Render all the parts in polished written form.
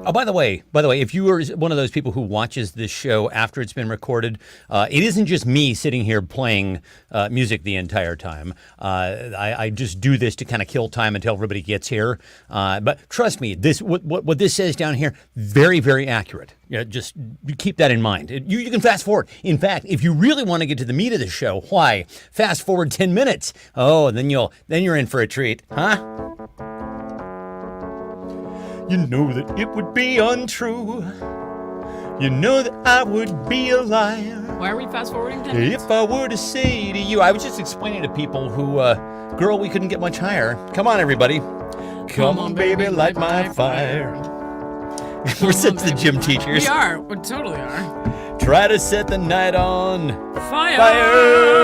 Oh, by the way, if you are one of those people who watches this show after it's been recorded, it isn't just me sitting here playing music the entire time. I just do this to kind of kill time until everybody gets here. But trust me, what this says down here, very, very accurate. Just keep that in mind. You can fast forward. In fact, if you really want to get to the meat of the show, why? Fast forward 10 minutes. Oh, then you're in for a treat, huh? You know that it would be untrue. You know that I would be a liar. Why are we fast forwarding 10 minutes? If I were to say to you, I was just explaining to people who, girl, we couldn't get much higher. Come on, everybody. Come on, baby, light my fire. We're such the gym teachers. We are. We totally are. Try to set the night on fire. Yeah.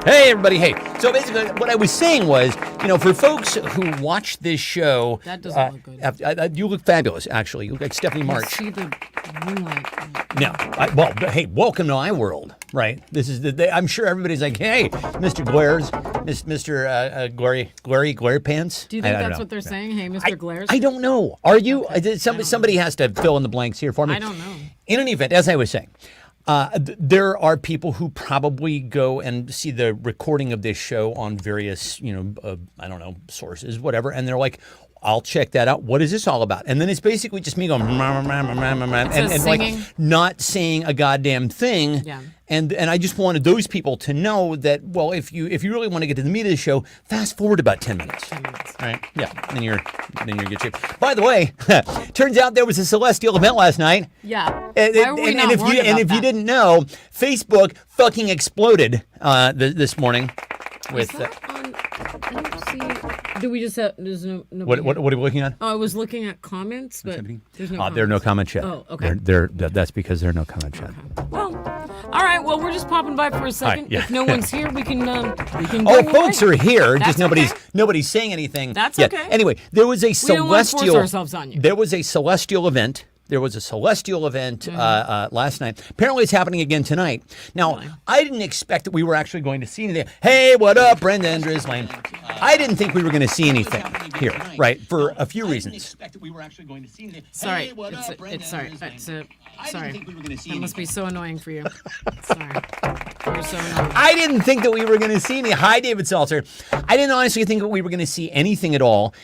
Hey, everybody. Hey. So basically, what I was saying was, for folks who watch this show. That doesn't look good. You look fabulous, actually. You look like Stephanie March. See the moonlight. No. Hey, welcome to iWorld, right? This is I'm sure everybody's like, hey, Mr. Glares, Mr. Glary Pants. Do you think that's what they're saying? Hey, Mr. Glares? I don't know. Are you? Okay. Somebody has to fill in the blanks here for me. I don't know. In any event, as I was saying, there are people who probably go and see the recording of this show on various, I don't know, sources, whatever, and they're like, I'll check that out. What is this all about? And then it's basically just me going, and like not saying a goddamn thing. Yeah. And I just wanted those people to know that, well, if you really want to get to the meat of the show, fast forward about 10 minutes. 10 minutes. Right? Yeah. Then you're in good shape. By the way, turns out there was a celestial event last night. Yeah. Why were we not warned about if you didn't know, Facebook fucking exploded this morning. With I don't see. Do we just have? There's no. What are we looking at? Oh, I was looking at comments, but there's no. There are no comments yet. Oh, okay. That's because there are no comments yet. Okay. Well, all right. Well, we're just popping by for a second. Right, yeah. If no one's here, we can go folks away. are here. That's Just nobody's saying anything. That's yet. okay. Anyway, there was a We don't want to force ourselves on you. There was a celestial event. Last night. Apparently, it's happening again tonight. Now, Really? I didn't expect that we were actually going to see anything. Hey, what up, Brendan Drizzling? I didn't think we were going to see anything here, right? For a few reasons. Sorry. Sorry. That must be so annoying for you. Sorry. You're so annoying. I didn't think that we were going to see any. Hi, David Salter. I didn't honestly think that we were going to see anything at all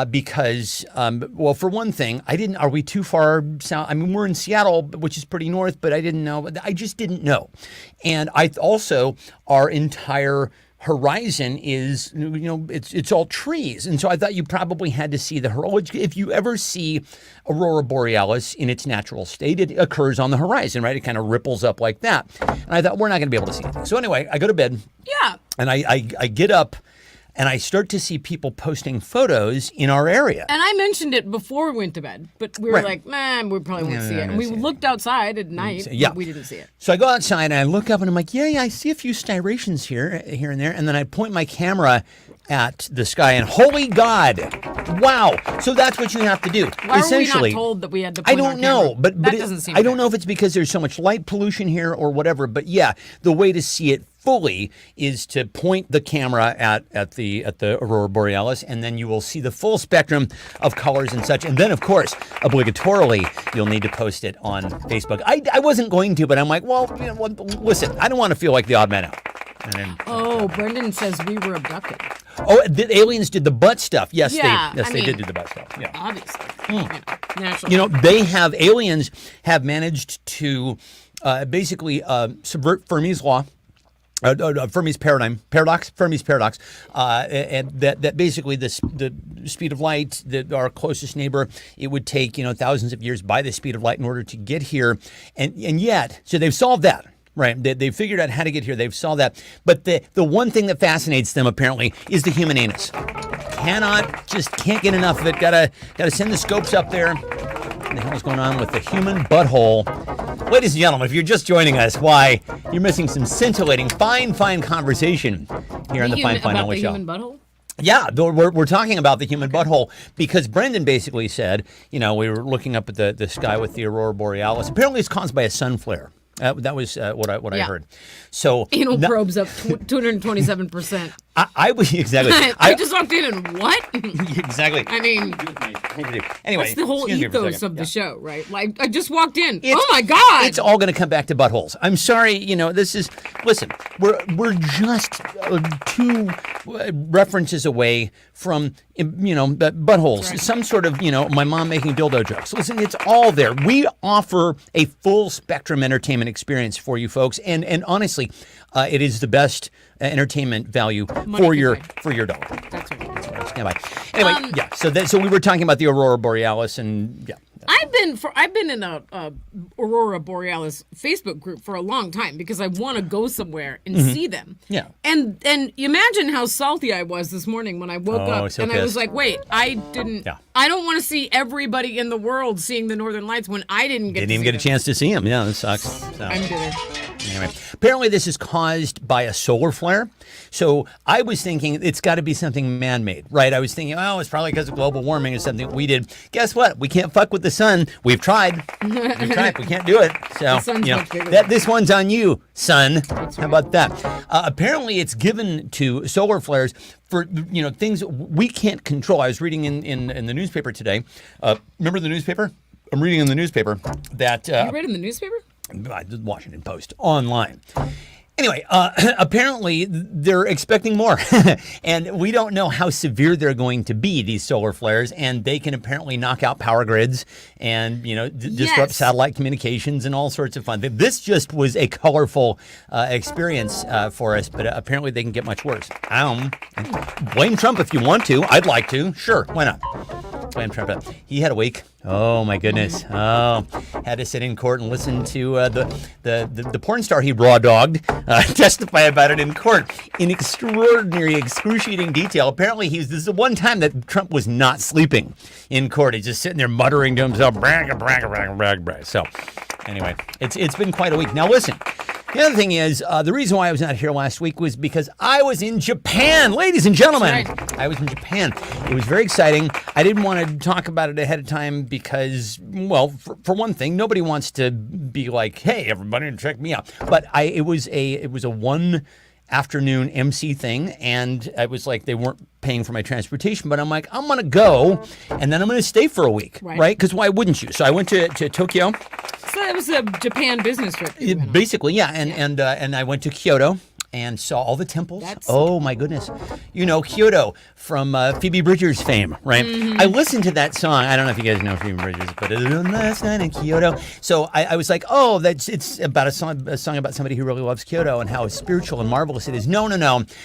because, well, for one thing, are we too far south? I mean, we're in Seattle, which is pretty north, but I didn't know. I just didn't know. And our entire horizon is, it's all trees. And so I thought you probably had to see the horizon. If you ever see Aurora Borealis in its natural state, it occurs on the horizon, right? It kind of ripples up like that. And I thought, we're not going to be able to see anything. So anyway, I go to bed. Yeah. And I get up. And I start to see people posting photos in our area. And I mentioned it before we went to bed, but we were like, man, we probably won't see it. And we looked outside at night, but we didn't see it. So I go outside and I look up and I'm like, yeah, I see a few striations here and there. And then I point my camera at the sky and holy God, wow. So that's what you have to do. Why Essentially, were we not told that we had to point I don't know, camera? but that doesn't seem I don't know if it's because there's so much light pollution here or whatever, but yeah, the way to see it fully is to point the camera at the Aurora Borealis, and then you will see the full spectrum of colors and such. And then, of course, obligatorily, you'll need to post it on Facebook. I wasn't going to, but I'm like, well, listen, I don't want to feel like the odd man out. Brendan says we were abducted. Oh, the aliens did the butt stuff. Yes, yeah, they did do the butt stuff. Yeah, obviously. Naturally. Aliens have managed to basically subvert Fermi's law. Fermi's paradox, and that basically the speed of light, our closest neighbor, it would take thousands of years by the speed of light in order to get here, and yet, so they've solved that. Right, they figured out how to get here. They've solved that. But the one thing that fascinates them apparently is the human anus. Can't get enough of it. Gotta send the scopes up there. What the hell is going on with the human butthole? Ladies and gentlemen, if you're just joining us, why, you're missing some scintillating, fine conversation here on the Fine Only Show. Human butthole? Yeah, we're talking about the human butthole because Brendan basically said, we were looking up at the sky with the Aurora Borealis. Apparently it's caused by a sun flare. That was what I heard. So anal probes up 227%. I was exactly. I just walked in and what? Exactly. I mean, anyway, that's the whole ethos of the show, right? Like I just walked in. Oh my God! It's all going to come back to buttholes. I'm sorry. This is. Listen, we're just 2 references away from buttholes. Right. Some sort of my mom making dildo jokes. Listen, it's all there. We offer a full spectrum entertainment experience for you folks, and honestly, it is the best entertainment value for your dollar. That's right. Stand by. Anyway, So we were talking about the Aurora Borealis, and I've been in a Aurora Borealis Facebook group for a long time because I want to go somewhere and see them. Yeah. And you imagine how salty I was this morning when I woke up so and pissed. I was like, wait, I don't want to see everybody in the world seeing the Northern Lights when I didn't even get a chance to see them. Yeah, that sucks. So. I'm bitter. Anyway, apparently this is caused by a solar flare. So I was thinking it's got to be something man-made, right? I was thinking, it's probably because of global warming or something we did. Guess what? We can't fuck with the sun. We've tried. We can't do it. So this one's on you, sun. How about that? Apparently it's given to solar flares for things we can't control. I was reading in the newspaper today. Remember the newspaper? I'm reading in the newspaper that you read in the newspaper? The Washington Post online. Anyway, apparently they're expecting more, and we don't know how severe they're going to be, these solar flares, and they can apparently knock out power grids and disrupt satellite communications and all sorts of fun. This just was a colorful experience for us, but apparently they can get much worse. Blame Trump if you want to. I'd like to. Sure, why not? Blame Trump. He had a week. Oh my goodness! Had to sit in court and listen to the porn star he raw dogged testify about it in court in extraordinary, excruciating detail. Apparently, this is the one time that Trump was not sleeping in court. He's just sitting there muttering to himself, brag, brag, brag, brag, brag. So, anyway, it's been quite a week. Now, listen. The other thing is, the reason why I was not here last week was because I was in Japan. Ladies and gentlemen, I was in Japan. It was very exciting. I didn't want to talk about it ahead of time because, well, for one thing, nobody wants to be like, hey, everybody, check me out. But it was a one afternoon MC thing, and I was like, they weren't paying for my transportation, but I'm like, I'm going to go, and then I'm going to stay for a week, right? Because why wouldn't you? So I went to Tokyo. So it was a Japan business trip. Basically, yeah, and I went to Kyoto and saw all the temples. Oh my goodness, Kyoto from Phoebe Bridgers fame, right? Mm-hmm. I listened to that song. I don't know if you guys know Phoebe Bridgers, but last night in Kyoto. So I was like, oh, it's about a song about somebody who really loves Kyoto and how spiritual and marvelous it is. No.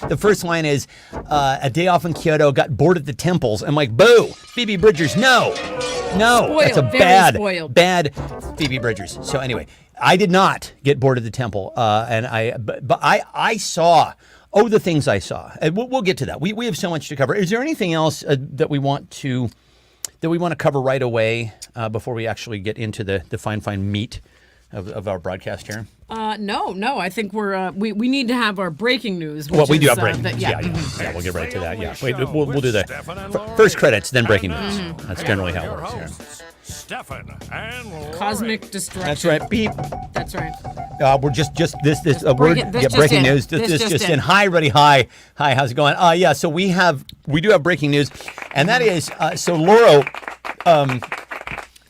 The first line is a day off in Kyoto, got bored at the temples. I'm like, boo, Phoebe Bridgers, no, spoiled, that's a bad Phoebe Bridgers. So anyway, I did not get bored of the temple, but I saw the things I saw. And we'll get to that. We have so much to cover. Is there anything else that we want to cover right away before we actually get into the fine meat of our broadcast here? No. I think we need to have our breaking news. Well, we do have breaking news. Yeah, we'll get right to that. Yeah, wait, we'll do the first credits, then breaking news. That's generally how it works here. Stefan and Cosmic Destruction. That's right. Beep. That's right. We're just this breaking news. This just in. Hi, ready. Hi. How's it going? Yeah. So we do have breaking news, and that is so Laura.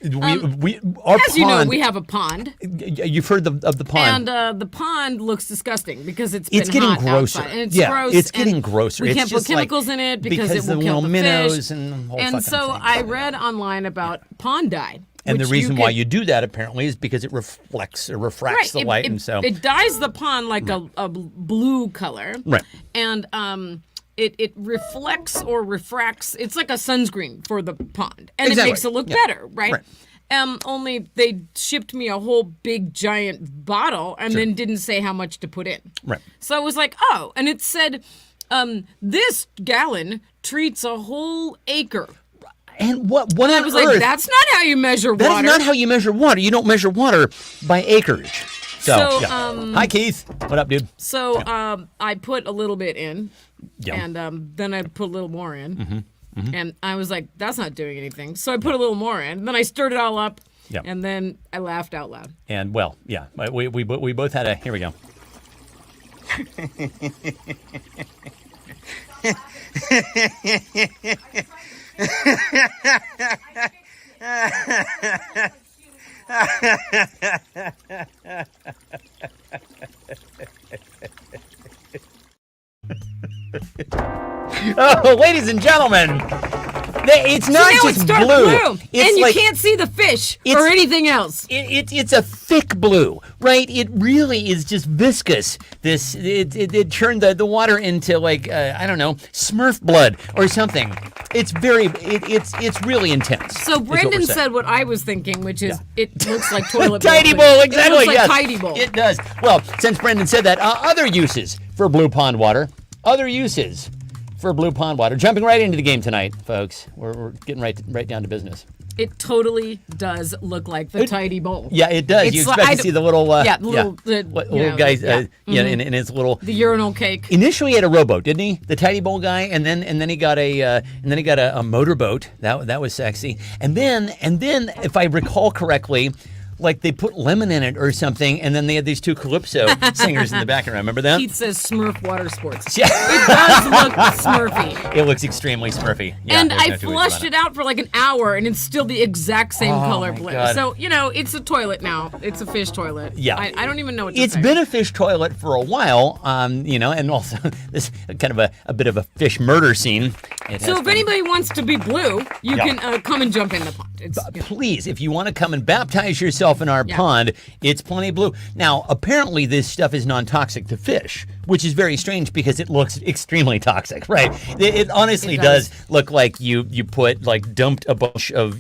Our as pond, you know, we have a pond. You've heard of the pond, and the pond looks disgusting because it's getting hot grosser. Outside, and it's yeah, gross. It's getting grosser. We it's can't just put chemicals in it because it will the kill little the minnows fish. and the whole and so thing. I read online about pond dye. And the reason why you do that apparently is because it refracts the light, and so it dyes the pond like a blue color, right? And it reflects or refracts. It's like a sunscreen for the pond, and it makes it look better, right? Only they shipped me a whole big giant bottle and then didn't say how much to put in. Right. So I was like, oh, and it said this gallon treats a whole acre. And what and on I was earth? Like, that's not how you measure water. That's not how you measure water. You don't measure water by acreage. So hi, Keith. What up, dude? So I put a little bit in, and then I put a little more in. Mm-hmm. And I was like, that's not doing anything. So I put a little more in. Then I stirred it all up. Yep. And then I laughed out loud. And well, yeah, we both had a. Here we go. Oh, ladies and gentlemen, it's not Now just it's dark blue. It's and you like, can't see the fish it's- or anything else. It's a thick blue, right? It really is just viscous. It turned the water into like I don't know, Smurf blood or something. It's really intense. So is what we're Brendan saying. said what I was thinking, which is it looks like toilet Tidy bowl. bowl, exactly. It looks like Yes, tidy bowl. it does. Well, since Brendan said that, other uses for blue pond water. Other uses for blue pond water. Jumping right into the game tonight, folks. We're getting right down to business. It totally does look like the tidy bowl. Yeah, it does. It's You like- expect to see the little the guy, yeah. in his little. The urinal cake. Initially, he had a rowboat, didn't he? The tidy bowl guy, and then he got a motorboat. That was sexy. And then, if I recall correctly, like they put lemon in it or something, and then they had these two calypso singers in the background. Remember that? Pete says Smurf water sports. Yeah. It does look Smurfy. It looks extremely Smurfy. Yeah, And there's I no two ways flushed about it out for like an hour, and it's still the exact same color my blue. God. So, it's a toilet now. It's a fish toilet. Yeah. I don't even know what to It's say. been a fish toilet for a while, and also this kind of a bit of a fish murder scene. It So has if been. anybody wants to be blue, you Yeah. can come and jump in the pond. It's, Please, if you want to come and baptize yourself in our Yeah. pond, it's plenty blue. Now, apparently, this stuff is non-toxic to fish, which is very strange because it looks extremely toxic, right? It honestly It does. does. Look like you put dumped a bunch of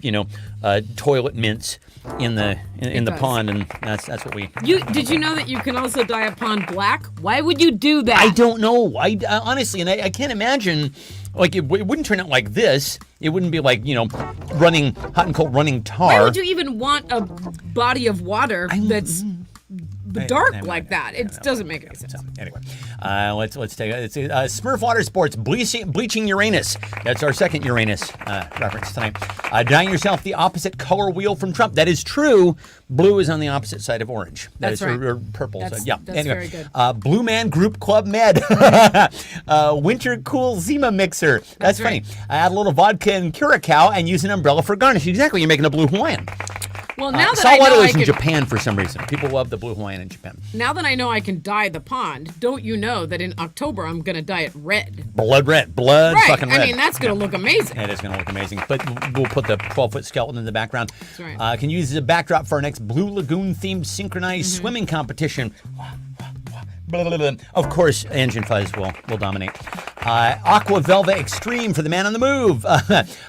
toilet mints in the does. pond, and that's what we. Did you know that you can also dye a pond black? Why would you do that? I don't know. I honestly, and I can't imagine. Like it wouldn't turn out like this. It wouldn't be like running hot and cold running tar. Why would you even want a body of water that's dark like that? It doesn't make any sense. Anyway, let's take it's Smurf Water Sports bleaching Uranus. That's our second Uranus reference tonight. Dyeing yourself the opposite color wheel from Trump. That is true. Blue is on the opposite side of orange. That's is, right. Or purple. That's- so, yeah. that's anyway, very good. Blue Man Group Club Med. Winter Cool Zima Mixer. That's funny. right. Add a little vodka and curacao and use an umbrella for garnish. Exactly. You're making a blue Hawaiian. Well, now that I Saltwater know I is in can, Japan for some reason. People love the blue Hawaiian in Japan. now that I know I can dye the pond, don't you know that in October I'm gonna dye it red? Blood red. Blood Right. fucking red. I mean, that's gonna look amazing. It is going to look amazing, but we'll put the 12-foot skeleton in the background. That's right. Can use as a backdrop for our next Blue Lagoon-themed synchronized Mm-hmm. swimming competition. Blah, blah, blah. Of course, Engine Fuzz will dominate. Aqua Velva Extreme for the man on the move.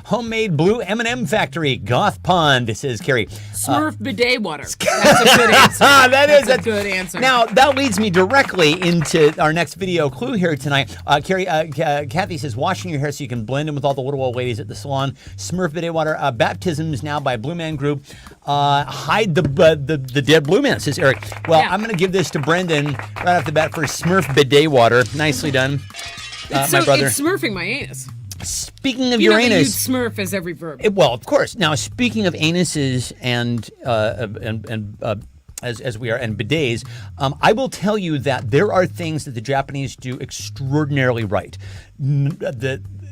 Homemade blue M&M factory. Goth Pond, says Carrie. Smurf bidet water. That's a good answer. That's a good answer. Now, that leads me directly into our next video clue here tonight. Carrie, Kathy says, washing your hair so you can blend in with all the little old ladies at the salon. Smurf bidet water. Baptisms now by Blue Man Group. Hide the dead blue man, says Eric. Well, Yeah. I'm going to give this to Brendan right off the bat for Smurf bidet water. Nicely done. It's My brother. It's smurfing my anus. Speaking of You know that Uranus. you'd smurf as every verb. Well, of course. Now, speaking of anuses and as we are and bidets, I will tell you that there are things that the Japanese do extraordinarily right.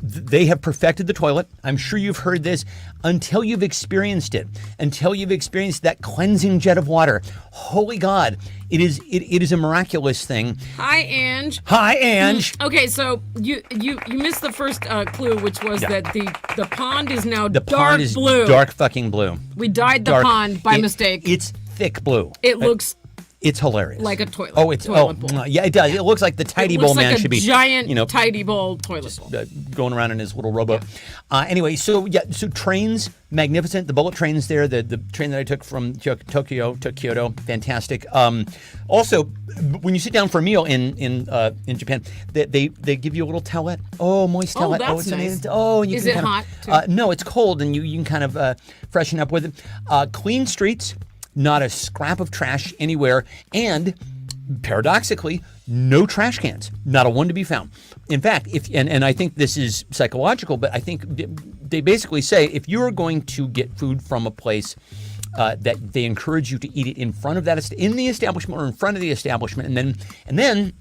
They have perfected the toilet. I'm sure you've heard this. Until you've experienced it, until you've experienced that cleansing jet of water, holy God, it is a miraculous thing. Hi, Ange. Hi, Ange. Okay, so you missed the first clue, which was Yeah. that the pond is now The dark pond is blue. dark fucking blue. We dyed the Dark. pond by mistake. It's thick blue. It looks It's hilarious. like a toilet. Oh, it's toilet bowl. yeah, it does. It looks like the tidy It bowl looks like man a should be giant you know, tidy bowl toilet bowl. going around in his little rowboat. Anyway, so trains, magnificent. The bullet trains there. The train that I took from Tokyo to Kyoto, fantastic. Also, when you sit down for a meal in Japan, they give you a little towelette. Oh, moist Oh, towelette. that's It's nice. amazing. Oh, and you Is can it kind hot, of, too? no, it's cold, and you can kind of freshen up with it. Clean streets. Not a scrap of trash anywhere, and paradoxically, no trash cans. Not a one to be found. In fact, and I think this is psychological, but I think they basically say if you are going to get food from a place that they encourage you to eat it in front of that in the establishment or in front of the establishment, and then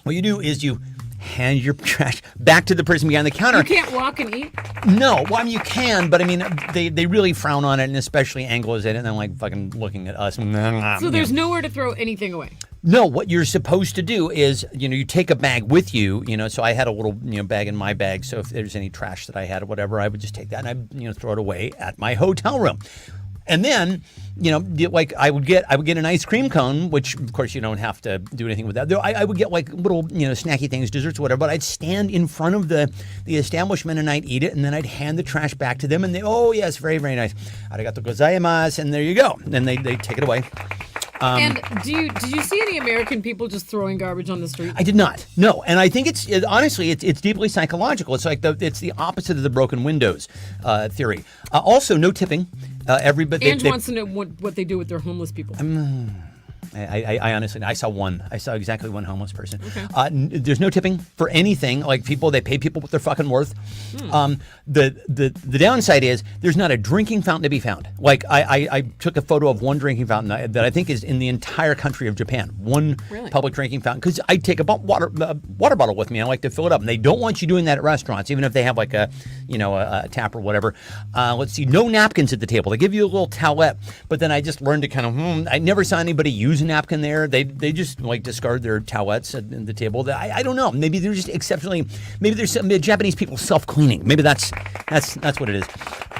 what you do is you hand your trash back to the person behind the counter. You can't walk and eat? No, well, I mean, you can, but I mean, they really frown on it, and especially Anglos in it, and they're like fucking looking at us. So there's nowhere to throw anything away? No, what you're supposed to do is, you take a bag with you, so I had a little, bag in my bag, so if there's any trash that I had or whatever, I would just take that and I, throw it away at my hotel room. And then, like I would get an ice cream cone, which of course you don't have to do anything with that. I would get like little, snacky things, desserts, whatever. But I'd stand in front of the establishment and I'd eat it, and then I'd hand the trash back to them, and they, oh yes, very very nice, arigato gozaimasu, and there you go. And then they take it away. And did you see any American people just throwing garbage on the street? I did not. No, and I think honestly it's deeply psychological. It's like it's the opposite of the broken windows theory. Also, no tipping. Everybody. Ange wants to know what they do with their homeless people. I honestly, I saw exactly one homeless person. Okay. There's no tipping for anything. Like they pay people what they're fucking worth. The downside is there's not a drinking fountain to be found. Like I took a photo of one drinking fountain that I think is in the entire country of Japan. One public drinking fountain, because I take a water bottle with me. I like to fill it up, and they don't want you doing that at restaurants, even if they have like a tap or whatever. Let's see, no napkins at the table. They give you a little towelette, but then I just learned to kind of. I never saw anybody use a napkin there. They just like discard their towelettes at the table. I don't know. Maybe they're just exceptionally. Maybe there's some Japanese people self-cleaning. Maybe that's what it is.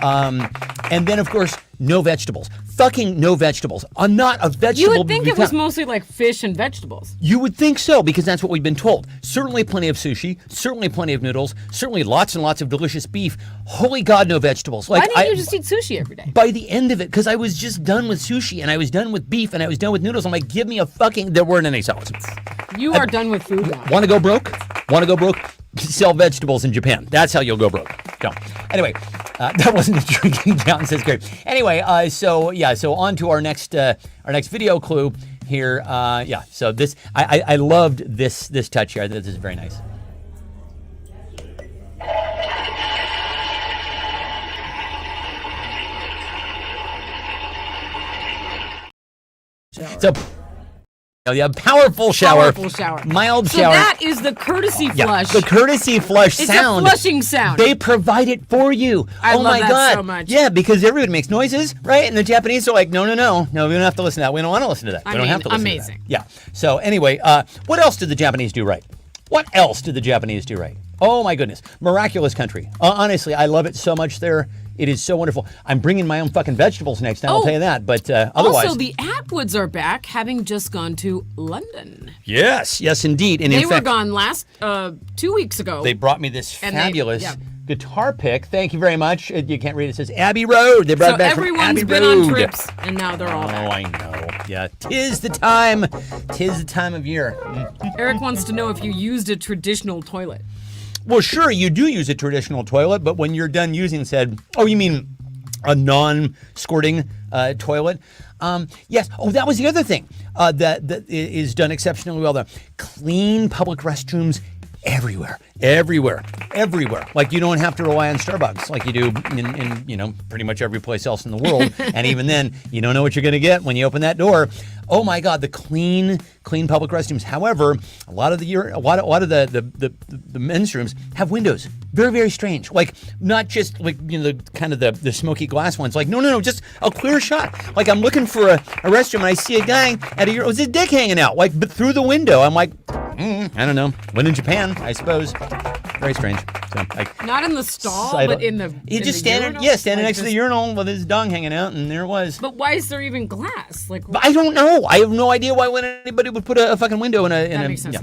And then of course no vegetables. Fucking no vegetables. Not a vegetable. You would think it was mostly like fish and vegetables. You would think so, because that's what we've been told. Certainly plenty of sushi. Certainly plenty of noodles. Certainly lots and lots of delicious beef. Holy God, no vegetables. Why didn't you just eat sushi every day? By the end of it, because I was just done with sushi, and I was done with beef, and I was done with noodles. I'm like, give me a fucking. There weren't any salads. You are done with food now. Want to go broke? Want to go broke? Sell vegetables in Japan. That's how you'll go broke. So, anyway, that wasn't a drinking fountain, says Gary. Anyway, so on to our next video clue here. So this, I loved this touch here. This is very nice. So. Yeah, powerful shower. Mild so shower. So that is the courtesy flush. The courtesy flush sound. It's a flushing sound. They provide it for you. I love my that God. so much. Yeah, because everybody makes noises, right? And the Japanese are like, no, we don't have to listen to that. We don't want to listen to that. We don't have to listen amazing. to that. Yeah. So anyway, what else did the Japanese do right? Oh my goodness. Miraculous country. Honestly, I love it so much there. It is so wonderful. I'm bringing my own fucking vegetables next time, I'll tell you that. But otherwise... Also, the Atwoods are back, having just gone to London. Yes, indeed. And they in were fact, gone 2 weeks ago. They brought me this fabulous guitar pick. Thank you very much. You can't read it. It says Abbey Road. They brought it back from Abbey Road. Everyone's been on trips, and now they're all back. Oh, I know. Yeah, tis the time. Tis the time of year. Eric wants to know if you used a traditional toilet. Well, sure, you do use a traditional toilet, but when you're done using said, oh, you mean a non-squirting toilet? Yes. Oh, that was the other thing that is done exceptionally well there. Clean public restrooms everywhere. Like you don't have to rely on Starbucks like you do in pretty much every place else in the world. And even then, you don't know what you're going to get when you open that door. Oh my God, the clean public restrooms. However, a lot of the men's rooms have windows. Very, very strange. Like not just like the smoky glass ones. Like no, just a clear shot. Like I'm looking for a restroom and I see a guy with his dick hanging out. Like but through the window. I'm like, I don't know. When in Japan, I suppose. Very strange. So, not in the stall, but in the. He just standing next to the urinal with his dong hanging out, and there it was. But why is there even glass? I don't know. I have no idea why anybody would put a fucking window in a. That makes sense.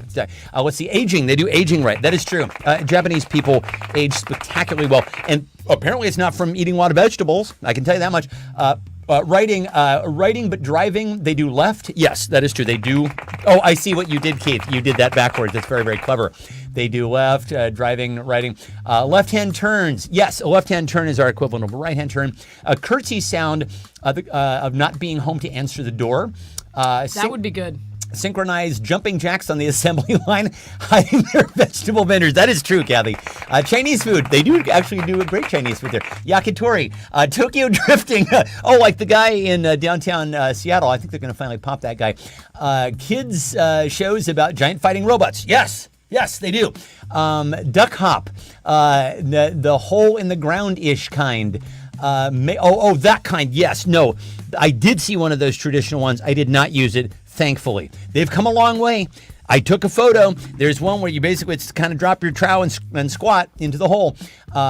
Let's see, aging. They do aging right. That is true. Japanese people age spectacularly well, and apparently it's not from eating a lot of vegetables. I can tell you that much. Writing, but driving, they do left. Yes, that is true. They do. Oh, I see what you did, Keith. You did that backwards. That's very, very clever. They do left, driving, writing. Left-hand turns. Yes, a left-hand turn is our equivalent of a right-hand turn. A curtsy sound of not being home to answer the door. That would be good. synchronized jumping jacks on the assembly line, hiding their vegetable vendors. That is true, Kathy. Chinese food. They do actually do a great Chinese food there. Yakitori. Tokyo drifting. Like the guy in downtown Seattle. I think they're going to finally pop that guy. Kids shows about giant fighting robots. Yes, they do. Duck hop. The hole in the ground-ish kind. That kind. Yes. No. I did see one of those traditional ones. I did not use it, thankfully. They've come a long way. I took a photo. There's one where you basically kind of drop your trowel and squat into the hole.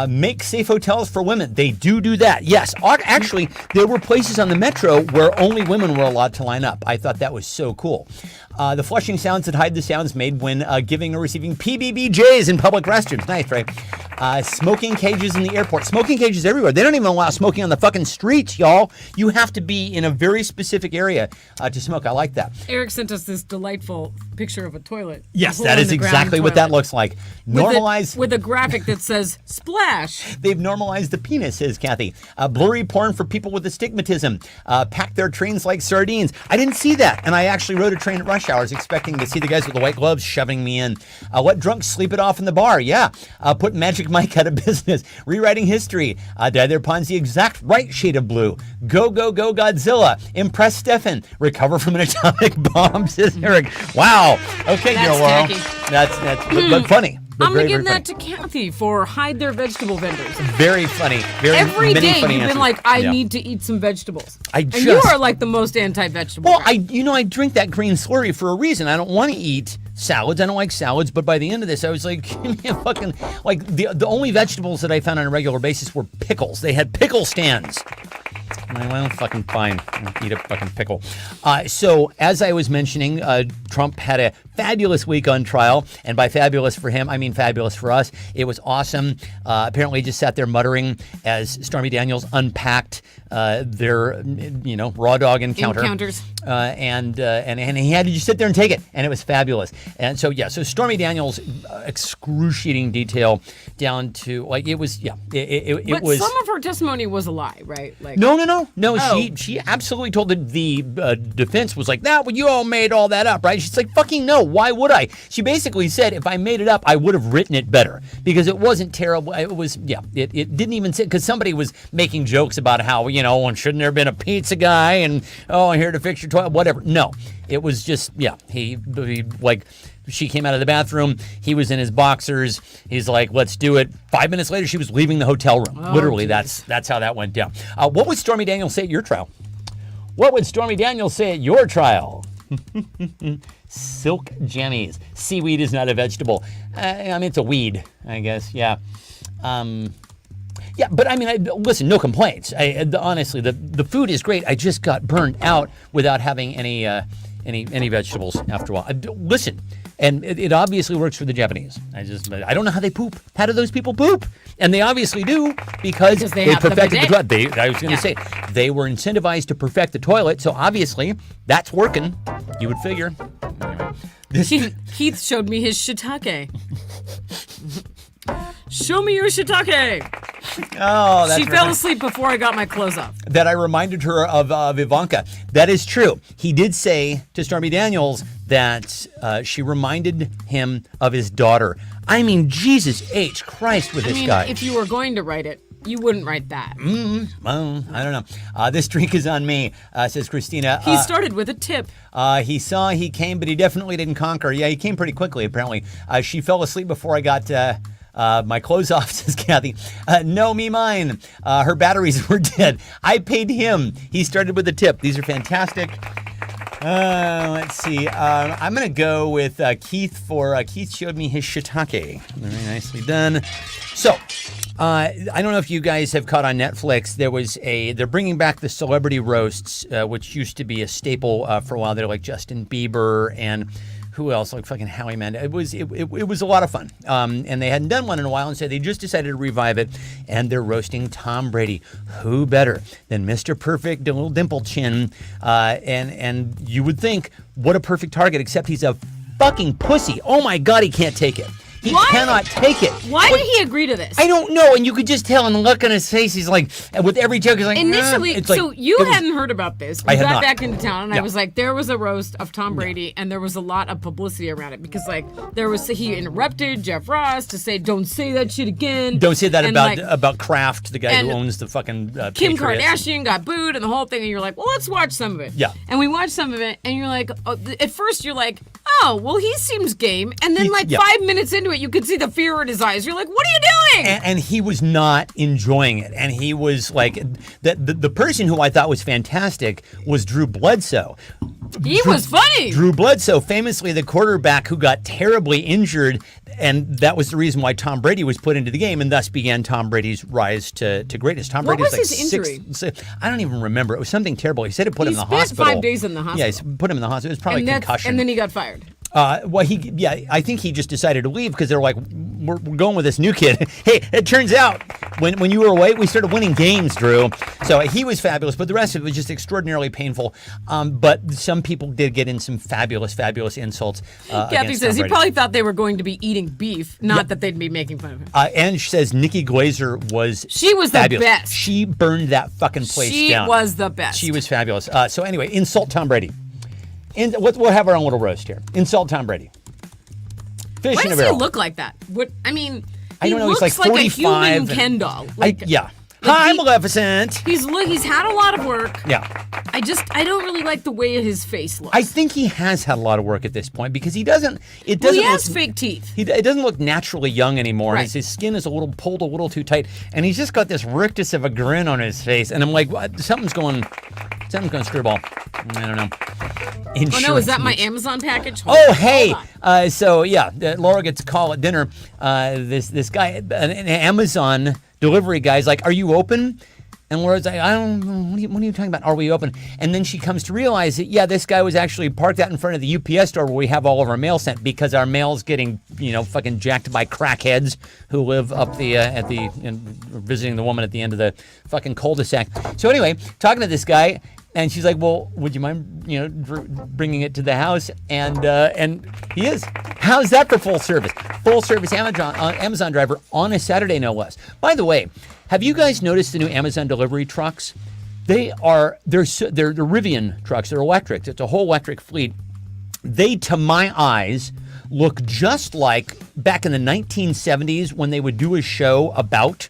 Make safe hotels for women. They do that. Yes. Actually, there were places on the metro where only women were allowed to line up. I thought that was so cool. The flushing sounds that hide the sounds made when giving or receiving PBBJs in public restrooms. Nice, right? Smoking cages in the airport. Smoking cages everywhere. They don't even allow smoking on the fucking streets, y'all. You have to be in a very specific area to smoke. I like that. Eric sent us this delightful picture of a toilet. Yes, that is exactly what that looks like. Normalize with a graphic that says splash. They've normalized the penis, says Kathy. Blurry porn for people with astigmatism. Pack their trains like sardines. I didn't see that, and I actually rode a train at rush hours expecting to see the guys with the white gloves shoving me in. Let drunks sleep it off in the bar. Yeah. Put Magic Mike out of business. Rewriting history. Dye their pawns the exact right shade of blue. Go Godzilla. Impress Stefan. Recover from an atomic bomb, says Eric. Wow. Okay, That's Laurel. tacky. That's but funny. I'm going to give that to Kathy for hide their vegetable vendors. Very funny. Every many day funny you've answers. been like, I Yeah. need to eat some vegetables. And you are like the most anti-vegetable. Well, guy. I drink that green slurry for a reason. I don't want to eat salads. I don't like salads. But by the end of this, I was like, give me a fucking, like the only vegetables that I found on a regular basis were pickles. They had pickle stands. Well, fucking fine. I'll eat a fucking pickle. So, as I was mentioning, Trump had a fabulous week on trial. And by fabulous for him, I mean fabulous for us. It was awesome. Apparently, he just sat there muttering as Stormy Daniels unpacked their, raw dog Encounters. And he had to just sit there and take it. And it was fabulous. And so, so Stormy Daniels, excruciating detail down to, like, it was, it but was. some of her testimony was a lie, right? Like, No. Oh. She absolutely told the defense was like, well, you all made all that up, right? She's like, fucking no. Why would I? She basically said, if I made it up, I would have written it better because it wasn't terrible. It was, it didn't even say, because somebody was making jokes about how, and shouldn't there have been a pizza guy and, I'm here to fix your toilet, whatever. No, it was just, he like, she came out of the bathroom. He was in his boxers. He's like, let's do it. 5 minutes later, she was leaving the hotel room. Literally, geez. that's how that went down. What would Stormy Daniels say at your trial? What would Stormy Daniels say at your trial? Silk jammies. Seaweed is not a vegetable. It's a weed, I guess. Yeah. But I mean, listen, no complaints. Honestly, the food is great. I just got burned out without having any vegetables after a while. Listen, and it obviously works for the Japanese. I don't know how they poop. How do those people poop? And they obviously do because they have perfected the the toilet. I was going to say, they were incentivized to perfect the toilet, so obviously that's working. You would figure. Anyway, Keith showed me his shiitake. Show me your shiitake. Oh, that's She fell asleep before I got my clothes off. that I reminded her of Ivanka. That is true. He did say to Stormy Daniels that she reminded him of his daughter. I mean, Jesus H. Christ with this guy. If you were going to write it, you wouldn't write that. Well, I don't know. This drink is on me, says Christina. He started with a tip. He saw, he came, but he definitely didn't conquer. Yeah, he came pretty quickly, apparently. She fell asleep before I got my clothes off, says Kathy. No, me mine. Her batteries were dead. I paid him. He started with a tip. These are fantastic. Let's see. I'm going to go with Keith for Keith showed me his shiitake. Very nicely done. So, I don't know if you guys have caught on Netflix. They're bringing back the celebrity roasts, which used to be a staple for a while. They're like Justin Bieber and who else? Like fucking Howie Mandel. It was a lot of fun. And they hadn't done one in a while, and so they just decided to revive it. And they're roasting Tom Brady. Who better than Mr. Perfect, little dimple chin? And you would think, what a perfect target, except he's a fucking pussy. Oh my God, he can't take it. He Why? cannot take it. Why did he agree to this? I don't know, and you could just tell in the look on his face. He's like, with every joke, he's like, Initially, it's like, so you it was- hadn't heard about this. I We had got not. back into town, and I Yeah. was like, there was a roast of Tom Brady, and there was a lot of publicity around it because, like, he interrupted Jeff Ross to say, "Don't say that shit again." Don't say that And, about Kraft, the guy who and owns the fucking Kim Patriots. Kardashian got booed and the whole thing, and you're like, well, let's watch some of it. Yeah. And we watched some of it, and you're like, at first you're like, oh, well, he seems game. And then, like, yeah. 5 minutes into it, you could see the fear in his eyes. You're like, what are you doing? And he was not enjoying it. And he was like, the person who I thought was fantastic was Drew Bledsoe. He was funny. Drew Bledsoe, famously the quarterback who got terribly injured, and that was the reason why Tom Brady was put into the game, and thus began Tom Brady's rise to greatness. Tom What Brady was like his injury? I don't even remember. It was something terrible. He said it put He him in the spent hospital. 5 days in the Yeah, he hospital. put him in the hospital. It was probably and, concussion. and then he got fired. I think he just decided to leave because they're like, we're going with this new kid. Hey, it turns out when you were away, we started winning games, Drew. So he was fabulous, but the rest of it was just extraordinarily painful. But some people did get in some fabulous insults. Kathy against says Tom he Brady. probably thought they were going to be eating beef, not that they'd be making fun of him. And she says Nikki Glazer was She was the fabulous. best. She burned that fucking place She down. was the best. She was fabulous. So anyway, insult Tom Brady. We'll have our own little roast here. Insult Tom Brady. Fish Why in a does he barrel. look like that? What I mean, I he don't know, he's looks like a 45 human and- Ken doll. Like, Yeah. like Hi, he- Maleficent. He's had a lot of work. Yeah. I don't really like the way his face looks. I think he has had a lot of work at this point because it doesn't well, look, he has fake teeth. it doesn't look naturally young anymore. Right. His skin is pulled a little too tight, and he's just got this rictus of a grin on his face. And I'm like, what? Something's going screwball. I don't know. Oh no, is that my Insurance Amazon package? Hold Oh, on, hey. hold on. So yeah, Laura gets a call at dinner. This guy, an Amazon delivery guy's like, "Are you open?" And Laura's like, "I don't know. What are you talking about? Are we open?" And then she comes to realize that, yeah, this guy was actually parked out in front of the UPS store where we have all of our mail sent because our mail's getting, fucking jacked by crackheads who live up visiting the woman at the end of the fucking cul-de-sac. So anyway, talking to this guy, and she's like, "Well, would you mind, bringing it to the house?" And he is. How's that for full service? Full service Amazon driver on a Saturday, no less. By the way, have you guys noticed the new Amazon delivery trucks? They're Rivian trucks. They're electric. It's a whole electric fleet. They, to my eyes, look just like back in the 1970s when they would do a show about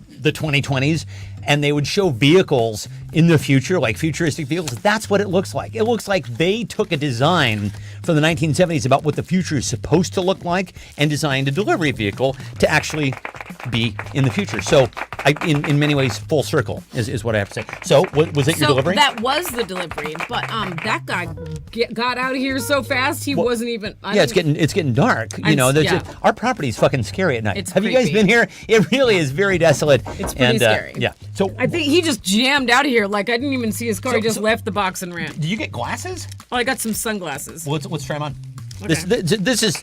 the 2020s and they would show vehicles in the future, like futuristic vehicles. That's what it looks like. It looks like they took a design from the 1970s about what the future is supposed to look like and designed a delivery vehicle to actually be in the future. So in many ways, full circle is what I have to say. So was it your So delivery? that was the delivery, but that guy got out of here so fast he wasn't even. It's getting dark. Our property is fucking scary at night. It's Have you guys creepy. been here? It really is very desolate. It's pretty scary. Yeah. So I think he just jammed out of here. Like I didn't even see his car. He just left the box and ran. do you get glasses? Oh, I got some sunglasses. Well, let's try them on. Okay. This is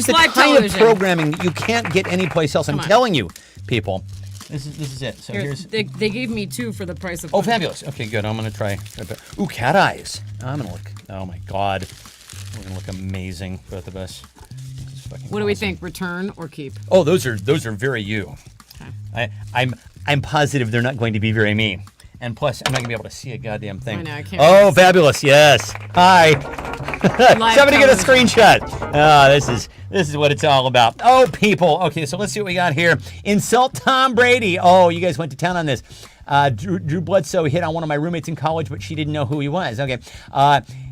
the live kind television. of programming that you can't get anyplace else. I'm Come on. telling you, people. This is it. So Here, here's. they gave me 2 for the price of Oh, one. fabulous. Okay, good. I'm gonna try. Ooh, cat eyes. I'm gonna look. Oh my God, we're gonna look amazing, both of us. This is fucking What do we awesome. think? Return or keep? Oh, those are very you. Okay. I'm positive they're not going to be very me. And plus, I'm not gonna be able to see a goddamn thing. I know, I can't Oh, really see. fabulous! Yes. Hi. Live Somebody get a television. screenshot. Oh, this is what it's all about. Oh, people. Okay, so let's see what we got here. Insult Tom Brady. Oh, you guys went to town on this. Drew Bledsoe hit on one of my roommates in college, but she didn't know who he was. Okay.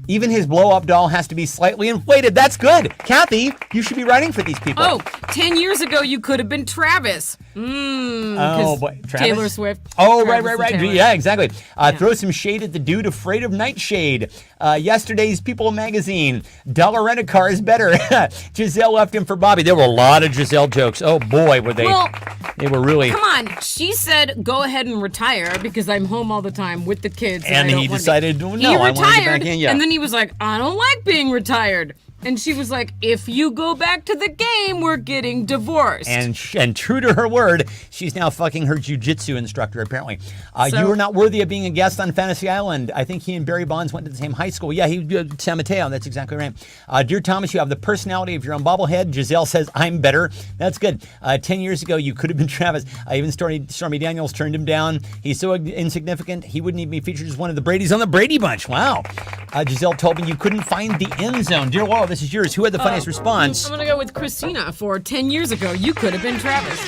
Even his blow-up doll has to be slightly inflated. That's good. Kathy, you should be writing for these people. Oh, 10 years ago you could have been Travis. Oh, boy. Travis? Taylor Swift. Oh, Travis right. and Taylor. Yeah, exactly. Throw some shade at the dude afraid of nightshade. Yesterday's People magazine. Dollar rent-a-car is better. Giselle left him for Bobby. There were a lot of Giselle jokes. Oh, boy, were they. Well, they were really. Come on. She said, go ahead and retire because I'm home all the time with the kids. And I don't he want to decided, be. no, He I want to get retired, back in. Yeah. and then he was like, I don't like being retired. And she was like, if you go back to the game, we're getting divorced. And true to her word, she's now fucking her jujitsu instructor, apparently. So- You are not worthy of being a guest on Fantasy Island. I think he and Barry Bonds went to the same high school. Yeah, he San Mateo. That's exactly right. Dear Thomas, you have the personality of your own bobblehead. Giselle says, I'm better. That's good. 10 years ago, you could have been Travis. Even Stormy Daniels turned him down. He's so insignificant, he wouldn't even be featured as one of the Bradys on the Brady Bunch. Wow. Giselle told me you couldn't find the end zone. Dear Laurel, this is yours. Who had the funniest response? I'm going to go with Christina for 10 years ago. You could have been Travis.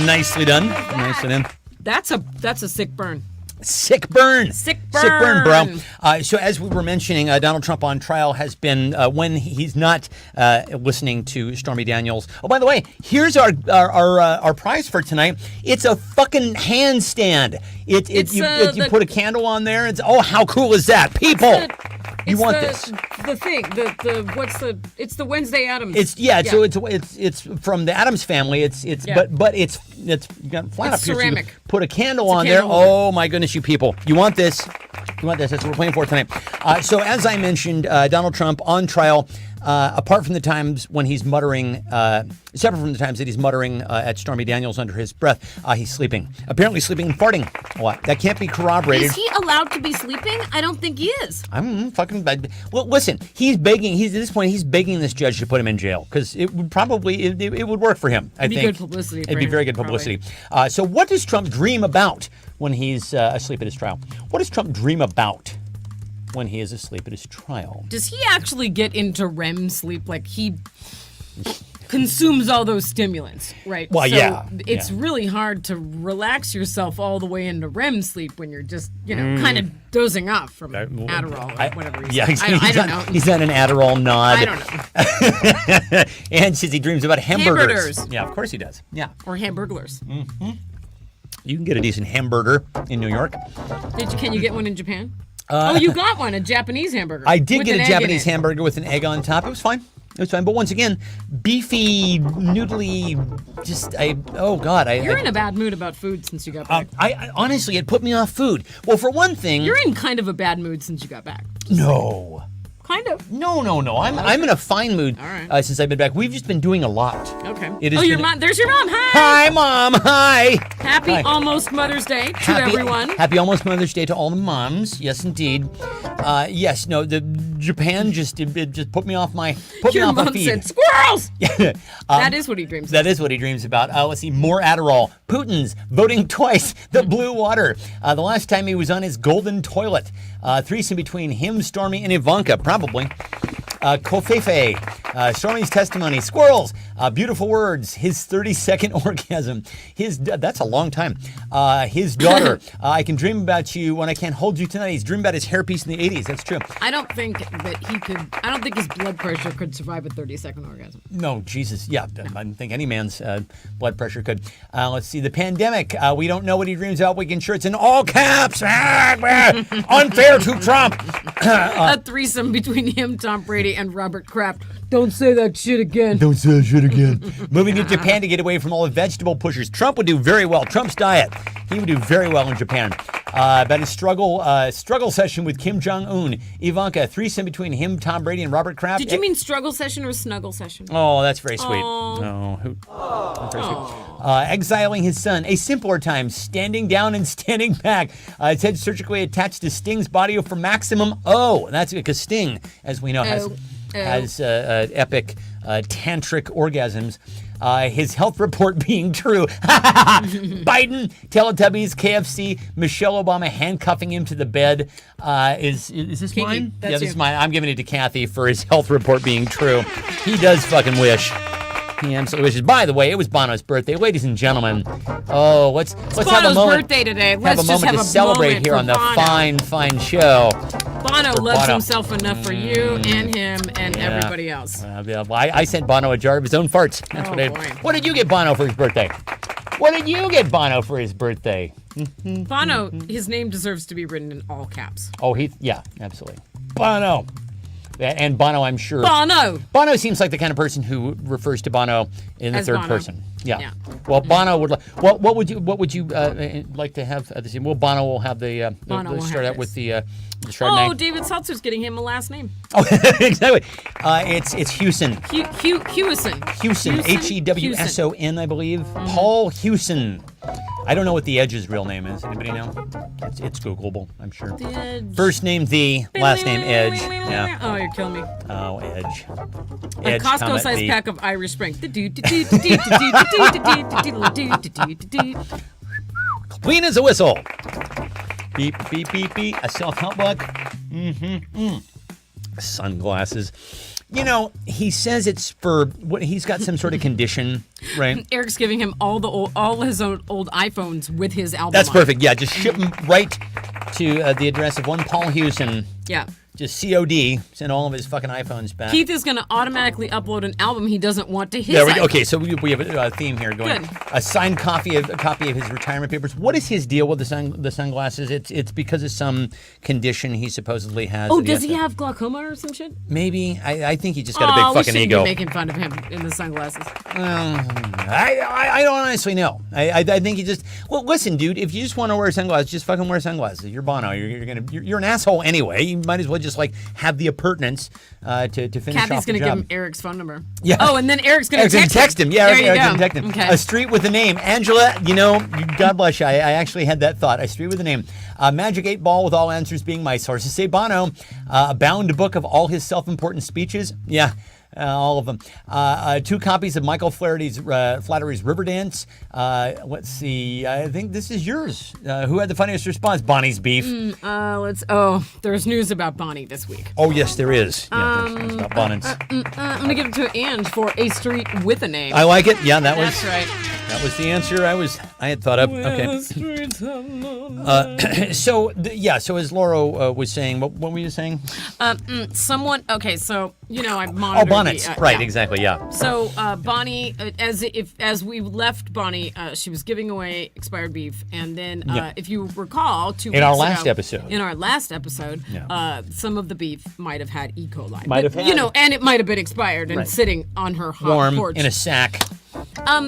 Nicely done. Nicely done. That's a sick burn. Sick burn. Sick Sick burn, bro. burn. So as we were mentioning, Donald Trump on trial has been, when he's not listening to Stormy Daniels. Oh, by the way, here's our prize for tonight. It's a fucking handstand. You put a candle on there. Oh, how cool is that? People, you want this. The thing, it's the Wednesday Addams. So it's from the Addams family. But it's got flat up here. ceramic. So you put a candle It's a on there. candle holder. Oh my goodness, you people. You want this. That's what we're playing for tonight. So as I mentioned, Donald Trump on trial, apart from the times when he's muttering, separate from the times that he's muttering at Stormy Daniels under his breath, he's sleeping. Apparently sleeping and farting a lot. That can't be corroborated. Is he allowed to be sleeping? I don't think he is. I'm fucking bad. Well, listen, he's begging. At this point, he's begging this judge to put him in jail because it would probably it would work for him. I It'd be think good publicity for It'd be him, very good probably. publicity. So, what does Trump dream about when he's asleep at his trial? What does Trump dream about when he is asleep at his trial? Does he actually get into REM sleep? Like he consumes all those stimulants, right? Well, so yeah, It's yeah. really hard to relax yourself all the way into REM sleep when you're just, kind of dozing off from Adderall or whatever he's Yeah, I don't know. He's on an Adderall nod. I don't know. And says he dreams about hamburgers. Hamburgers. Yeah, of course he does. Yeah, Or hamburglers. you can get a decent hamburger in New York. Can you get one in Japan? You got one, a Japanese hamburger. I did with get an a egg in Japanese it. hamburger with an egg on top. It was fine. It was fine. But once again, beefy, noodly, You're in a bad mood about food since you got back. I honestly, it put me off food. Well, for one thing, You're in kind of a bad mood since you got back. no. Kind of. No. I'm in a fine mood All right. since I've been back. We've just been doing a lot. Okay. It has your been- mom. There's your mom. Hi. Hi, Mom. Hi. Happy Hi. almost Mother's Day to everyone. Happy almost Mother's Day to all the moms. Yes, indeed. The Japan just put me off my Your my mom feed. said squirrels. Um, That is what he dreams. That is what he dreams about. Let's see, more Adderall, Putin's voting twice, the blue water. The last time he was on his golden toilet. Threesome between him, Stormy, and Ivanka, probably. Kofefe, Stormy's testimony, squirrels, beautiful words, his 30-second orgasm, that's a long time. His daughter, I can dream about you when I can't hold you tonight. He's dreaming about his hairpiece in the 80s. That's true. I don't think his blood pressure could survive a 30-second orgasm. No, Jesus. Yeah, I don't think any man's blood pressure could. Let's see, the pandemic. We don't know what he dreams about. We can sure it's in all caps. Unfair to Trump. A threesome between him, Tom Brady, and Robert Kraft. Don't say that shit again. Don't say that shit again. Moving to Japan to get away from all the vegetable pushers. Trump would do very well. Trump's diet. He would do very well in Japan. About his struggle session with Kim Jong-un. Ivanka, threesome between him, Tom Brady, and Robert Kraft. Did you mean struggle session or snuggle session? Oh, that's very sweet. Aw. That's very sweet. Exiling his son. A simpler time. Standing down and standing back. His head surgically attached to Sting's body for maximum. Oh, that's because Sting, as we know, has epic tantric orgasms. His health report being true. Biden, Teletubbies, KFC, Michelle Obama handcuffing him to the bed. Is this Kiki, mine? that's Yeah, this you. is mine. I'm giving it to Kathy for his health report being true. He does fucking wish. He absolutely wishes. By the way, it was Bono's birthday, ladies and gentlemen. Oh, let's have a Bono's moment. birthday today. Have Let's a just moment have to a celebrate moment here for on the Bono. fine show. Bono for loves Bono. himself enough for you and him and everybody else. I sent Bono a jar of his own farts. That's Oh, what I. boy. What did you get Bono for his birthday? What did you get Bono for his birthday? Bono, his name deserves to be written in all caps. Oh, yeah, absolutely. Bono. And Bono, I'm sure. Bono. Bono seems like the kind of person who refers to Bono in the As third Bono. person. Yeah. Yeah. Well, Bono would. What would you like to have at the scene? Well, Bono will have the. Bono will start have out with this. the Chardonnay. Oh, David Seltzer's getting him a last name. Oh, exactly. It's Hewson. Hewison. Hewson. Hewson, I believe. Paul Hewson. I don't know what the Edge's real name is. Anybody know? It's Googleable, I'm sure. The Edge. First name The, last name Edge. Yeah. Oh, you're killing me. Oh, Edge. A Edge, Costco-sized The. pack of Irish Spring. Clean as a whistle. Beep, beep, beep, beep. A self-help book. Sunglasses. You know, he says it's for what he's got some sort of condition, right? Eric's giving him all his old iPhones with his album. That's on. perfect. Yeah, just ship them right to the address of one Paul Hewson. Yeah. Just COD. Send all of his fucking iPhones back. Keith is going to automatically upload an album he doesn't want to his. There we go. iPhone. Okay, so we have a theme here going. Good. A signed copy of his retirement papers. What is his deal with the sunglasses? It's because of some condition he supposily has. Oh, that does has he to- have glaucoma or some shit? Maybe. I think he just got a Oh, big we fucking shouldn't ego. be making fun of him in the sunglasses. I don't honestly know. I think he just. Well, listen, dude. If you just want to wear sunglasses, just fucking wear sunglasses. You're Bono. You're an asshole anyway. You might as well just like have the appurtenance to finish Kathy's off the going to job. give him Eric's phone number. Yeah. Oh, and then Eric's going to text him. Yeah, there you Eric's go. gonna text him. Okay. A street with a name. Angela, God bless you. I actually had that thought. A street with a name. Magic 8 Ball with all answers being my sources say Bono. A bound book of all his self-important speeches. Yeah. All of them. 2 copies of Michael Flaherty's Riverdance. Let's see. I think this is yours. Who had the funniest response? Bonnie's beef. There's news about Bonnie this week. Oh yes, there is. Yeah, there's news about Bonnets. I'm going to give it to Ange for a street with a name. I like it. Yeah, that was. That's right. That was the answer I had thought of. Okay. So as Laura was saying, what were you saying? Someone. Okay, so I monitor. Oh, bonnets. Right. yeah. Exactly. Yeah. So Bonnie, as we left Bonnie, she was giving away expired beef, and then Yeah. if you recall, In our last episode. in our last episode, Yeah. some of the beef might have had E. coli. Might But, have had. and it might have been expired and Right. sitting on her hot Warm porch. in a sack.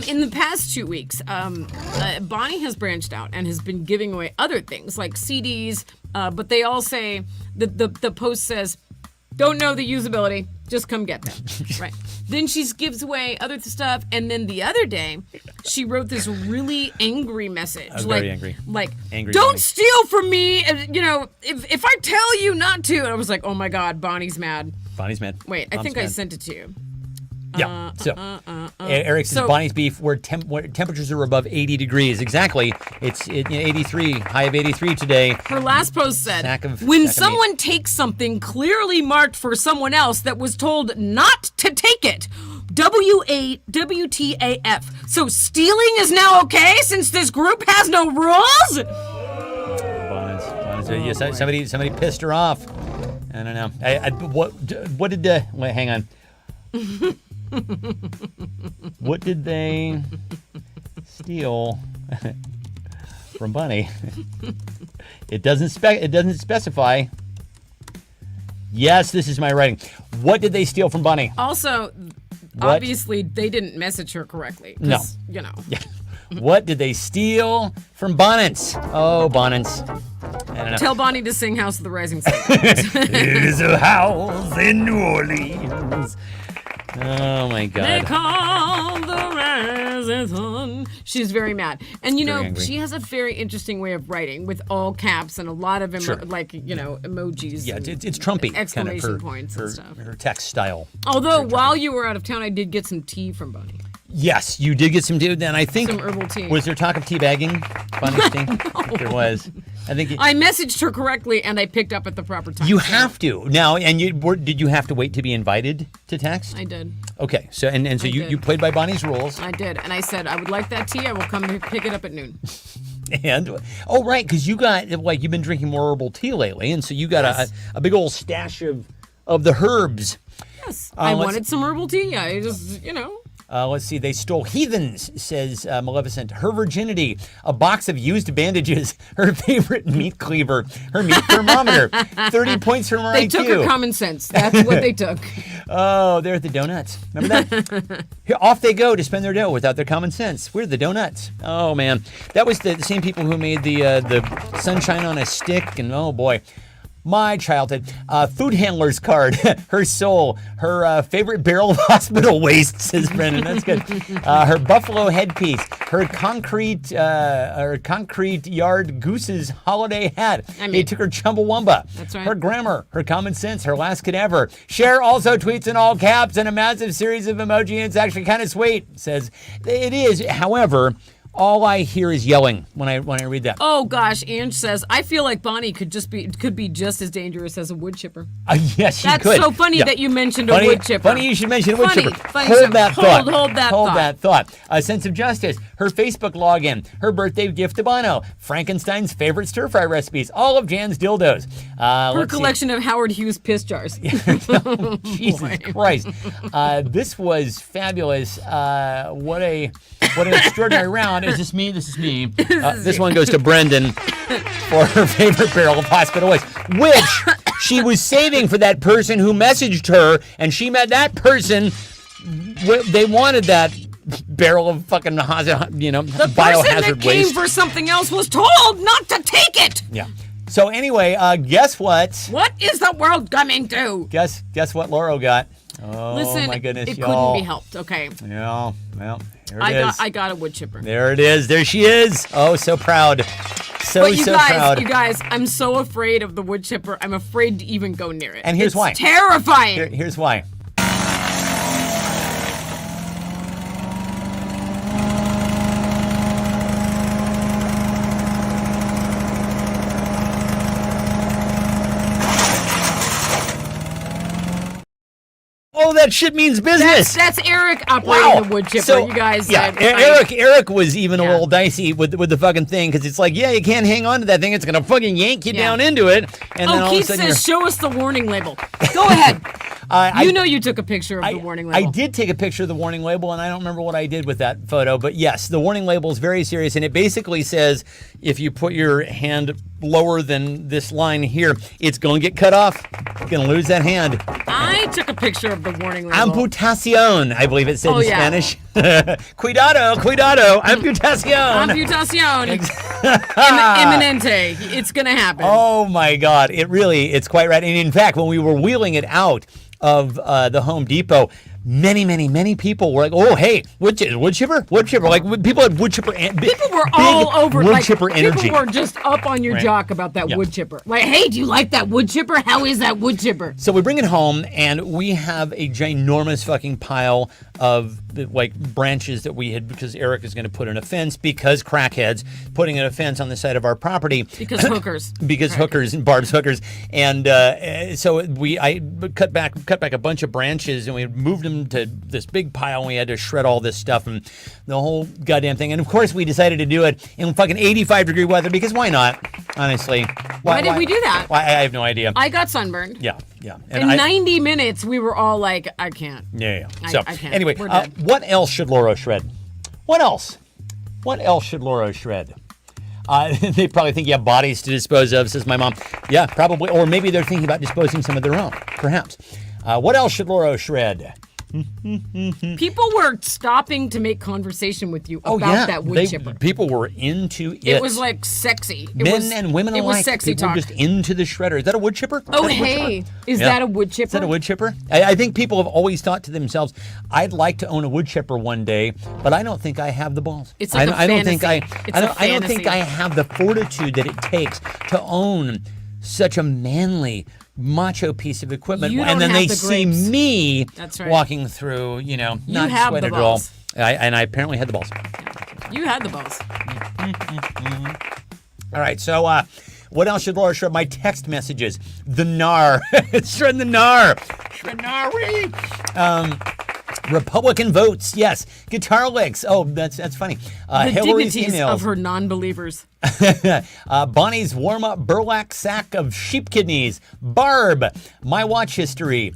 In the past 2 weeks, Bonnie has branched out and has been giving away other things like CDs, but they all say the post says, "Don't know the usability, just come get them." Right. Then she gives away other stuff, and then the other day, she wrote this really angry message. Very angry. Like, Angry "Don't Bonnie. steal from me. If I tell you not to," and I was like, "Oh my God, Bonnie's mad." Bonnie's mad. Wait, I Mom's think I mad. sent it to you. Yeah. Eric says So- Bonnie's beef where temperatures are above 80 degrees. Exactly. It's 83, high of 83 today. Her last post said, Sack of "When meat. someone takes something clearly marked for someone else that was told not to take it, WTAF. So stealing is now okay since this group has no rules?" Bonnie's, somebody pissed her off. I don't know. What did wait, hang on. What did they steal from Bonnie? It doesn't specify. Yes, this is my writing. What did they steal from Bonnie? Also, obviously, they didn't message her correctly. 'Cause, What did they steal from Bonnets? Oh, Bonnets. I don't know. Tell Bonnie to sing House of the Rising Sun. There's a house in New Orleans. Oh my They God. call the rising sun. She's very mad. And Very angry. she has a very interesting way of writing with all caps and a lot of Sure. emojis. Yeah, and it's Trumpy exclamation kind of points and stuff. her text style. Although while you were out of town, I did get some tea from Bonnie. Yes, you did get some dude. Then I think Some herbal tea. Was there talk of teabagging? Bonnie's tea? I think there was. I think I messaged her correctly and I picked up at the proper time. you So have to now. And did you have to wait to be invited to text? I did. Okay, so so you did. you played by Bonnie's rules. I did. And I said, I would like that tea. I will come and pick it up at noon. And right, because you got you've been drinking more herbal tea lately, and so you got Yes. a big old stash of the herbs. Yes. I let's- wanted some herbal tea. I just, Let's see. They stole heathens, says Maleficent. Her virginity, a box of used bandages, her favorite meat cleaver, her meat thermometer. 30 points from her They IQ. took her common sense. That's what they took. Oh, they're the donuts. Remember that? Here, off they go to spend their dough without their common sense. We're the donuts. Oh man, that was the same people who made the sunshine on a stick, and oh boy. My childhood. Food handler's card. Her soul. Her favorite barrel of hospital waste, says Brendan. That's good. Her buffalo headpiece. Her concrete yard goose's holiday hat. They took her Chumbawamba. That's right. Her grammar. Her common sense. Her last cadaver. Cher also tweets in all caps and a massive series of emoji. And it's actually kind of sweet, says. It is. However, all I hear is yelling when I read that. Oh gosh, Ange says, I feel like Bonnie could be just as dangerous as a wood chipper. Yes, she That's could. so funny Yeah. that you mentioned Funny, a wood chipper. Funny you should mention a wood Funny, chipper. funny. Hold that thought. Hold that Hold thought. that thought. A sense of justice. Her Facebook login. Her birthday gift to Bono. Frankenstein's favorite stir fry recipes. All of Jan's dildos. Her collection of Howard Hughes piss jars. Jesus Christ. This was fabulous. What an extraordinary round. Is this me? This is me. This one goes to Brendan for her favorite barrel of hospital waste, which she was saving for that person who messaged her, and she met that person. They wanted that barrel of fucking, The biohazard person that came waste. for something else was told not to take it. Yeah. So anyway, guess what? What is the world coming to? Guess what Lauro got? Oh, Listen, my goodness, it y'all. couldn't be helped. Okay, Yeah, well, here it is. I got a wood chipper. There it is. There she is. Oh, so proud. So But you proud. guys, I'm so afraid of the wood chipper. I'm afraid to even go near it. And here's It's why. Terrifying. Here's why. Oh, that shit means business. That's Eric operating the wood chipper. So, you guys. yeah, Eric was even a little dicey with the fucking thing, because it's like, yeah, you can't hang on to that thing. It's gonna fucking yank you down into it. And then all Keith of a sudden says, show us the warning label. Go ahead. I You took a picture of the warning label. I did take a picture of the warning label, and I don't remember what I did with that photo. But yes, the warning label is very serious, and it basically says if you put your hand lower than this line here, it's going to get cut off. You're going to lose that hand. I took a picture of the warning label. Amputación, I believe it said in yeah. Spanish. Cuidado, amputación. Amputación. Imminente. It's going to happen. Oh my God! It's quite right. And in fact, when we were wheeling it out of the Home Depot, many people were like, "Oh, hey, wood chipper." Like people had wood chipper. People were all over. wood chipper energy. People were just up on your jock about that wood chipper. Like, hey, do you like that wood chipper? How is that wood chipper? So we bring it home, and we have a ginormous fucking pile of like branches that we had, because Eric is going to put in a fence, because crackheads putting in a fence on the side of our property. Because hookers. Because hookers and Barb's hookers. And so I cut back a bunch of branches, and we moved them to this big pile, and we had to shred all this stuff and the whole goddamn thing. And of course we decided to do it in fucking 85-degree weather, because why not? Honestly. Why did we do that? I have no idea. I got sunburned. Yeah. In 90 minutes, we were all like, I can't. Yeah. So I can't. anyway, We're dead. what else should Lauro shred? What else? What else should Lauro shred? They probably think you have bodies to dispose of, says my mom. Yeah, probably. Or maybe they're thinking about disposing some of their own, perhaps. What else should Lauro shred? People were stopping to make conversation with you about that wood chipper. People were into it. It was like sexy. Men and women alike. It was sexy people talk. were just into the shredder. Is that a wood chipper? Oh, hey. Is that a wood chipper? Is that a wood chipper? I think people have always thought to themselves, I'd like to own a wood chipper one day, but I don't think I have the balls. It's like I don't think fantasy. I don't think I have the fortitude that it takes to own such a manly, macho piece of equipment. You And don't then have they the see grapes. me That's right. walking through, not have sweat the it at all. balls. And I apparently had the balls. You had the balls. All right, so what else should Laura shred? My text messages. The NAR. Shred the NAR. Shred NAR. Republican votes, yes. Guitar licks. Oh, that's funny. The Hillary's dignities emails. of her non-believers. Bonnie's warm-up burlap sack of sheep kidneys. Barb, my watch history.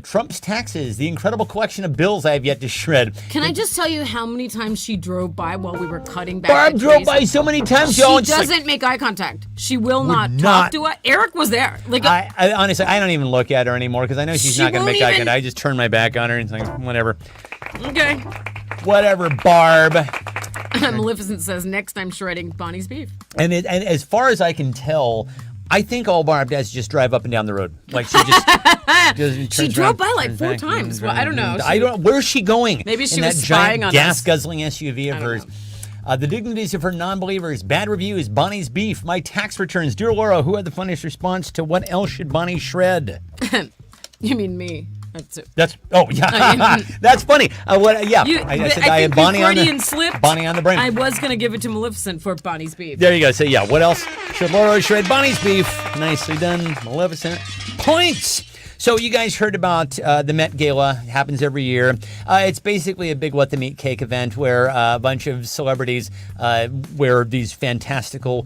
Trump's taxes, the incredible collection of bills I have yet to shred. Can I just tell you how many times she drove by while we were cutting back? Barb the drove trees? by so many times, She y'all. It's like- doesn't make eye contact. She will not not. talk to us. Eric was there. Like, I honestly, I don't even look at her anymore because I know she's She not going to won't make eye even- contact. I just turn my back on her and it's like, whatever. okay. Whatever, Barb. Maleficent says next I'm shredding Bonnie's beef. And as far as I can tell, I think all Barb does is just drive up and down the road. Like she just She drove by like 4 times. Well, I don't know. I don't. Where's she going? Maybe she in was that spying giant on us. gas-guzzling SUV of I don't hers. The dignities of her non-believers, bad reviews, Bonnie's beef, my tax returns. Dear Laura, who had the funniest response to what else should Bonnie shred? You mean me? That's it. Yeah, that's funny. Yeah, You, I said I I had think Bonnie on Freudian the slipped. Bonnie on the brain. I was gonna give it to Maleficent for Bonnie's beef. There you go. So yeah, what else should Laura shred? Bonnie's beef. Nicely done, Maleficent. Points. So you guys heard about the Met Gala. It happens every year. It's basically a big What the Meat Cake event where a bunch of celebrities wear these fantastical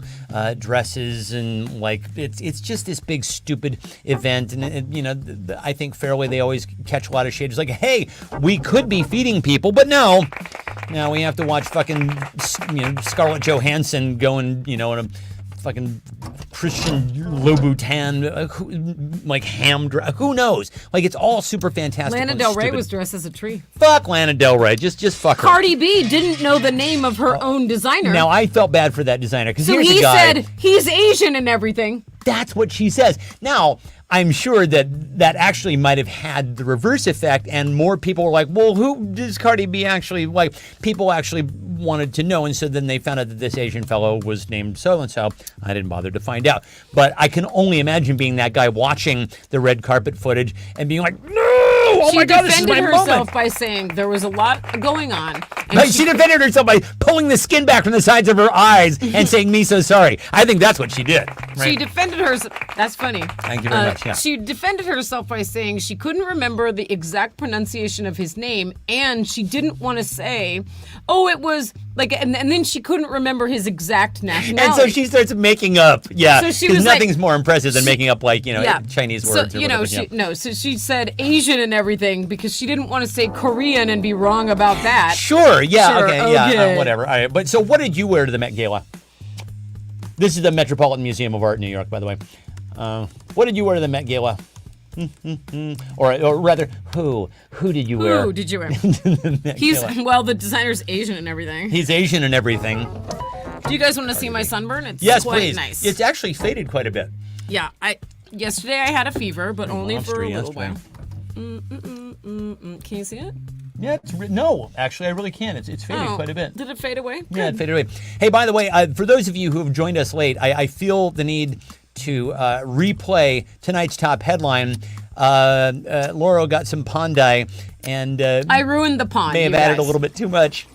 dresses and like it's just this big stupid event. And you know, I think fairly they always catch a lot of shade. It's like, hey, we could be feeding people, but no. Now we have to watch fucking Scarlett Johansson going in a fucking Christian Louboutin, like ham dress. Who knows? Like it's all super fantastic. Lana Del Rey was dressed as a tree. Fuck Lana Del Rey. Just fuck her. Cardi B didn't know the name of her own designer. Now I felt bad for that designer because so here's he a guy. said he's Asian and everything. That's what she says. Now, I'm sure that actually might have had the reverse effect, and more people were like, well, who does Cardi B actually like? People actually wanted to know, and so then they found out that this Asian fellow was named so-and-so. I didn't bother to find out. But I can only imagine being that guy watching the red carpet footage and being like, no! Oh She my God, this is my defended herself moment! by saying there was a lot going on. And Like, she defended herself by pulling the skin back from the sides of her eyes and saying, me so sorry. I think that's what she did. Right? She defended herself. That's funny. Thank you very much, yeah. She defended herself by saying she couldn't remember the exact pronunciation of his name, and she didn't want to say, oh, it was like, and then she couldn't remember his exact nationality. And so she starts making up. Yeah. So she 'cause was like- nothing's more impressive than making up like, Chinese words So, or whatever. so she said Asian and everything because she didn't want to say Korean and be wrong about that. Sure. Yeah. Sure, Okay. Yeah. okay. Whatever. All right. But so, what did you wear to the Met Gala? This is the Metropolitan Museum of Art, New York, by the way. What did you wear to the Met Gala? or rather, who did you wear? Who did you wear? to the Met Gala? Well, the designer's Asian and everything. He's Asian and everything. Do you guys want to see my sunburn? It's Yes, quite please. nice. It's actually faded quite a bit. Yeah, yesterday I had a fever, but only for a little yesterday. while. Can you see it? Yeah. No, actually, I really can. It's faded quite a bit. Did it fade away? Yeah, it Good. faded away. Hey, by the way, for those of you who have joined us late, I feel the need to replay tonight's top headline. Laura got some Pondai, and I ruined the pond. may have you added a guys. little bit too much.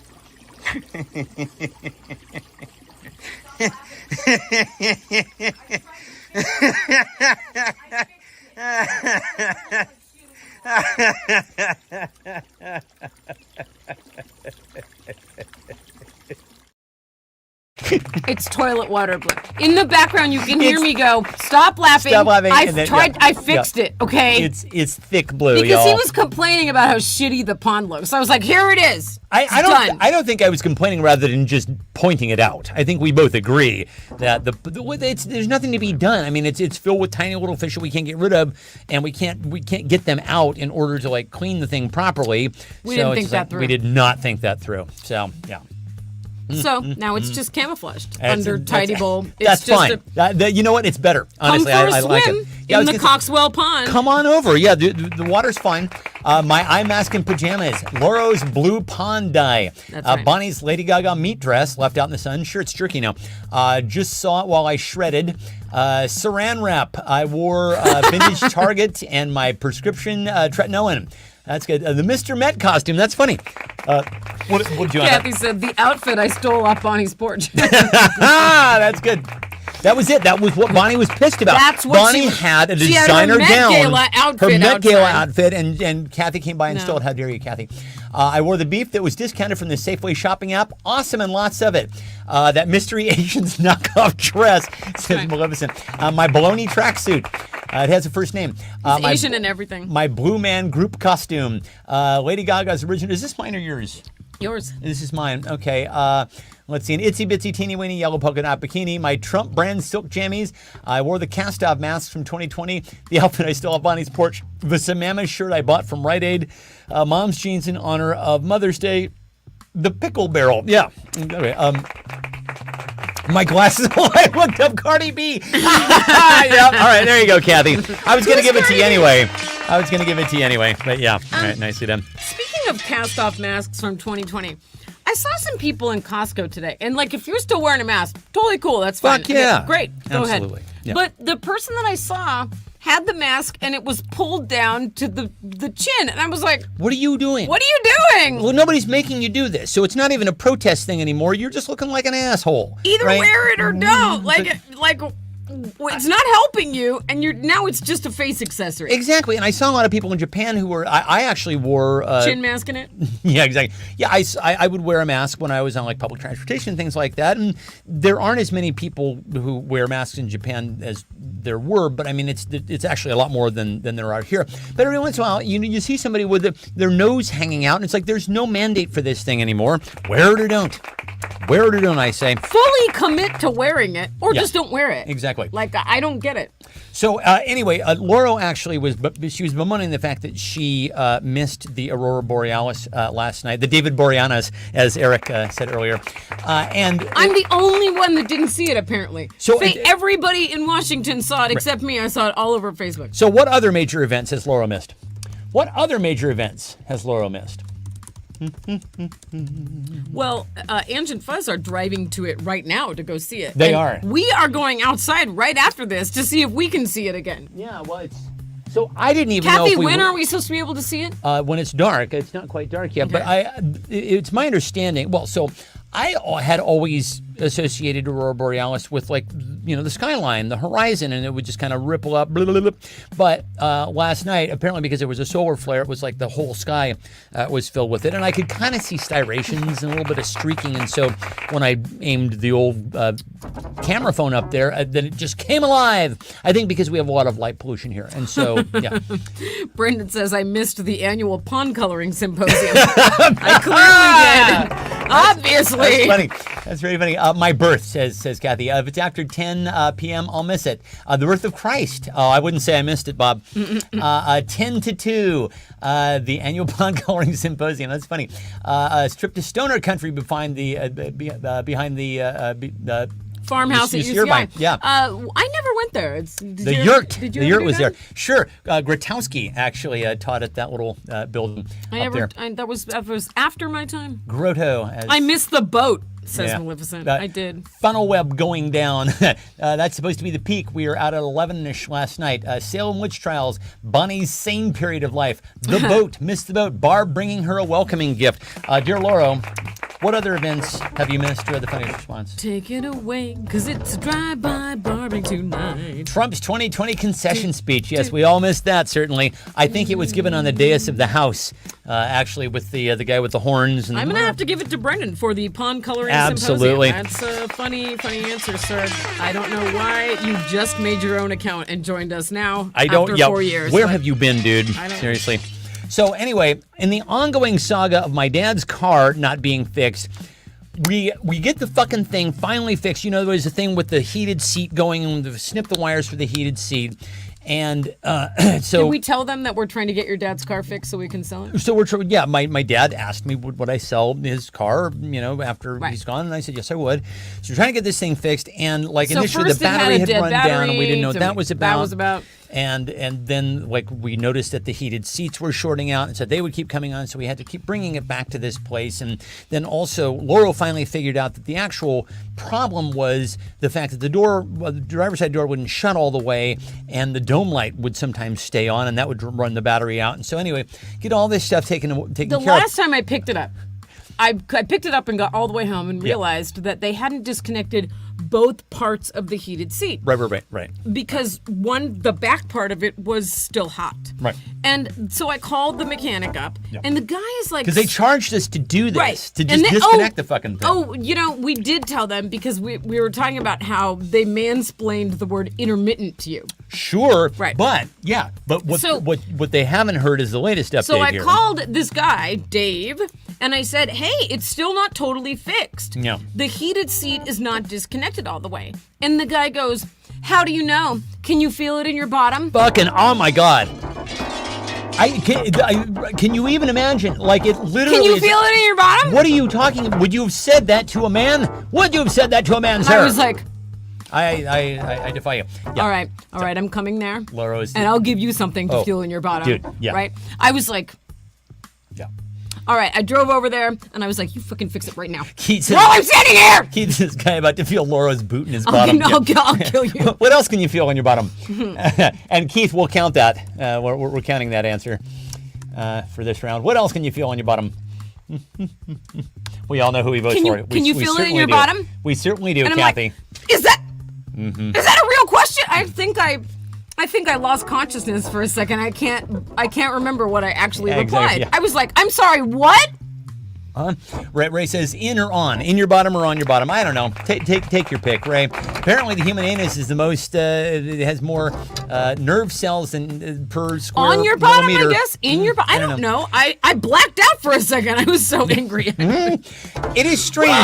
It's toilet water blip. In the background, you can hear It's- me go, "Stop laughing." Stop laughing, I've and then- tried. yeah, I fixed it. Okay. It's thick blue, because y'all. he was complaining about how shitty the pond looks. I was like, "Here it is. It's done." I don't think I was complaining rather than just pointing it out. I think we both agree that there's nothing to be done. I mean, it's filled with tiny little fish that we can't get rid of, and we can't get them out in order to like clean the thing properly. We So didn't it's think that through. We did not think that through. So yeah. So now it's just camouflaged That's- under that's- tidy bowl. It's That's just fine. You know what? It's better. Come Honestly, for a I like swim it. Yeah, I in was the gonna say- Coxwell Pond. Come on over. Yeah, the water's fine. My eye mask and pajamas. Laura's blue pond dye. That's right. Bonnie's Lady Gaga meat dress left out in the sun. Sure, it's jerky now. Just saw it while I shredded. Saran wrap. I wore vintage Target and my prescription tretinoin. That's good. The Mr. Met costume. That's funny. What did you want? Kathy said the outfit I stole off Bonnie's porch. That's good. That was it. That was what Bonnie was pissed about. That's what Bonnie she had a she had designer her Met gown. Gala outfit her Met Gala outside. outfit, and Kathy came by and No. stole it. How dare you, Kathy? I wore the beef that was discounted from the Safeway shopping app. Awesome and lots of it. That Mystery Asians knockoff dress, says Right. Maleficent. My baloney tracksuit. It has a first name. It's My- Asian and everything. My Blue Man group costume. Lady Gaga's original. Is this mine or yours? Yours. This is mine. Okay. Let's see. An itsy bitsy teeny weeny yellow polka dot bikini. My Trump brand silk jammies. I wore the cast off masks from 2020. The outfit I still have on Bonnie's porch. The Samama shirt I bought from Rite Aid. Mom's jeans in honor of Mother's Day. The pickle barrel. Yeah. Okay. My glasses. I looked up Cardi B. Yep. All right. There you go, Kathy. I was going to give it to you anyway. But yeah. All right. Nicely done. Speaking of cast-off masks from 2020, I saw some people in Costco today, and like, if you're still wearing a mask, totally cool. That's fine. Fuck yeah. Great. Go Absolutely. ahead. Yeah. But the person that I saw had the mask, and it was pulled down to the chin, and I was like, What are you doing? "What are you doing? Well, nobody's making you do this, so it's not even a protest thing anymore. You're just looking like an asshole. Either right? wear it or don't." Like. It's not helping you, and now it's just a face accessory. Exactly, and I saw a lot of people in Japan who were. I actually wore. Chin mask in it. Yeah, exactly. Yeah, I would wear a mask when I was on like public transportation, things like that, and there aren't as many people who wear masks in Japan as there were. But I mean, it's actually a lot more than there are here. But every once in a while, you see somebody with their nose hanging out, and it's like there's no mandate for this thing anymore. Wear it or don't. Wear it or don't, I say. Fully commit to wearing it, or Yeah. just don't wear it. Exactly. Like, I don't get it. So anyway, Lauro actually she was bemoaning the fact that she missed the Aurora Borealis last night, the David Boreanas, as Eric said earlier, and I'm the only one that didn't see it, apparently. So- everybody in Washington saw it except me. I saw it all over Facebook. so what other major events has Lauro missed? What other major events has Lauro missed? Well, Ange and Fuzz are driving to it right now to go see it. They And are. We are going outside right after this to see if we can see it again. Yeah, well, so I didn't even know Kathy, if we when were, are we supposed to be able to see it? when it's dark. It's not quite dark yet, but Okay. it's my understanding. Well, so I had always associated Aurora Borealis with the skyline, the horizon, and it would just kind of ripple up. Blah, blah, blah. But last night, apparently because there was a solar flare, it was like the whole sky was filled with it, and I could kind of see striations and a little bit of streaking. And so when I aimed the old camera phone up there, then it just came alive. I think because we have a lot of light pollution here, and so yeah. Brendan says, I missed the annual pond coloring symposium. I clearly did. Obviously. That's funny. That's very funny. My birth, says Kathy. If it's after 10 p.m., I'll miss it. The birth of Christ. Oh, I wouldn't say I missed it, Bob. 10 to 2, the annual pond coloring symposium. That's funny. A trip to Stoner Country behind the Farmhouse at the UCI. Irvine, yeah. I never went there. the yurt. Did you The ever yurt do was that? there. Sure. Grotowski actually taught at that little building up there. That was after my time. Grotto. I missed the boat, says Yeah. Maleficent. Uh, I did. Funnel web going down. That's supposed to be the peak. We were out at 11-ish last night. Salem witch trials. Bonnie's sane period of life. The boat. Missed the boat. Barb bringing her a welcoming gift. Dear Lauro, what other events have you missed? You had the funniest response. Take it away, cause it's a drive-by barbecue night. Trump's 2020 concession speech. Yes, we all missed that, certainly. I think it was given on the dais of the House, actually, with the guy with the horns. And I'm gonna have to give it to Brendan for the pond coloring Absolutely. symposium. That's a funny answer, sir. I don't know why you just made your own account and joined us now. I don't. After Yeah. 4 years. Where but have you been, dude? I don't- Seriously. So anyway, in the ongoing saga of my dad's car not being fixed, we get the fucking thing finally fixed. You know, there was a thing with the heated seat going, and snip the wires for the heated seat, and so. Did we tell them that we're trying to get your dad's car fixed so we can sell it? So my dad asked me would I sell his car, after Right. he's gone, and I said yes I would. So we're trying to get this thing fixed, and So initially first the it had battery a had dead run down, and we didn't know what battery, that was about. that was about. And then we noticed that the heated seats were shorting out, and so they would keep coming on, so we had to keep bringing it back to this place. And then also Laurel finally figured out that the actual problem was the fact that the driver's side door wouldn't shut all the way, and the dome light would sometimes stay on, and that would run the battery out. And so anyway, get all this stuff taken The care last of. time I picked it up, I picked it up and got all the way home and realized that they hadn't disconnected both parts of the heated seat. Right. Because the back part of it was still hot. Right. And so I called the mechanic up, and the guy is like... Because they charged us to do this, Right. to And just they- disconnect the fucking thing. Oh, we did tell them because we were talking about how they mansplained the word intermittent to you. Sure, Right. but So- what they haven't heard is the latest update So I here. called this guy, Dave, and I said, hey, it's still not totally fixed. Yeah. The heated seat is not disconnected all the way. And the guy goes, how do you know? Can you feel it in your bottom? Fucking, oh my God. Can you even imagine? Like, it literally Can you is- feel it in your bottom? What are you talking? Would you have said that to a man? Would you have said that to a man, sir? I was like, I defy you. Yeah. all right, I'm coming there. Laura is- and I'll give you something to Oh, feel in your bottom. dude, yeah. Right? I was like, Yeah. all right, I drove over there, and I was like, you fucking fix it right now. Keith's While I'm standing here! Keith's this guy about to feel Laura's boot in his bottom. I'll kill you. What else can you feel on your bottom? And Keith, we'll count that. We're counting that answer for this round. What else can you feel on your bottom? We all know who he votes Can you- for. can you feel it in certainly your do. bottom? We certainly do, And I'm Kathy. like, is that a real question? I think I lost consciousness for a second. I can't remember what I actually Yeah, replied. exactly, yeah. I was like, I'm sorry, what? Ray says in or on, in your bottom or on your bottom. I don't know. Take your pick, Ray. Apparently, the human anus is the most. It has more nerve cells than per square On your bottom, millimeter. I guess. In your bottom. I don't know. I blacked out for a second. I was so angry. It is strange.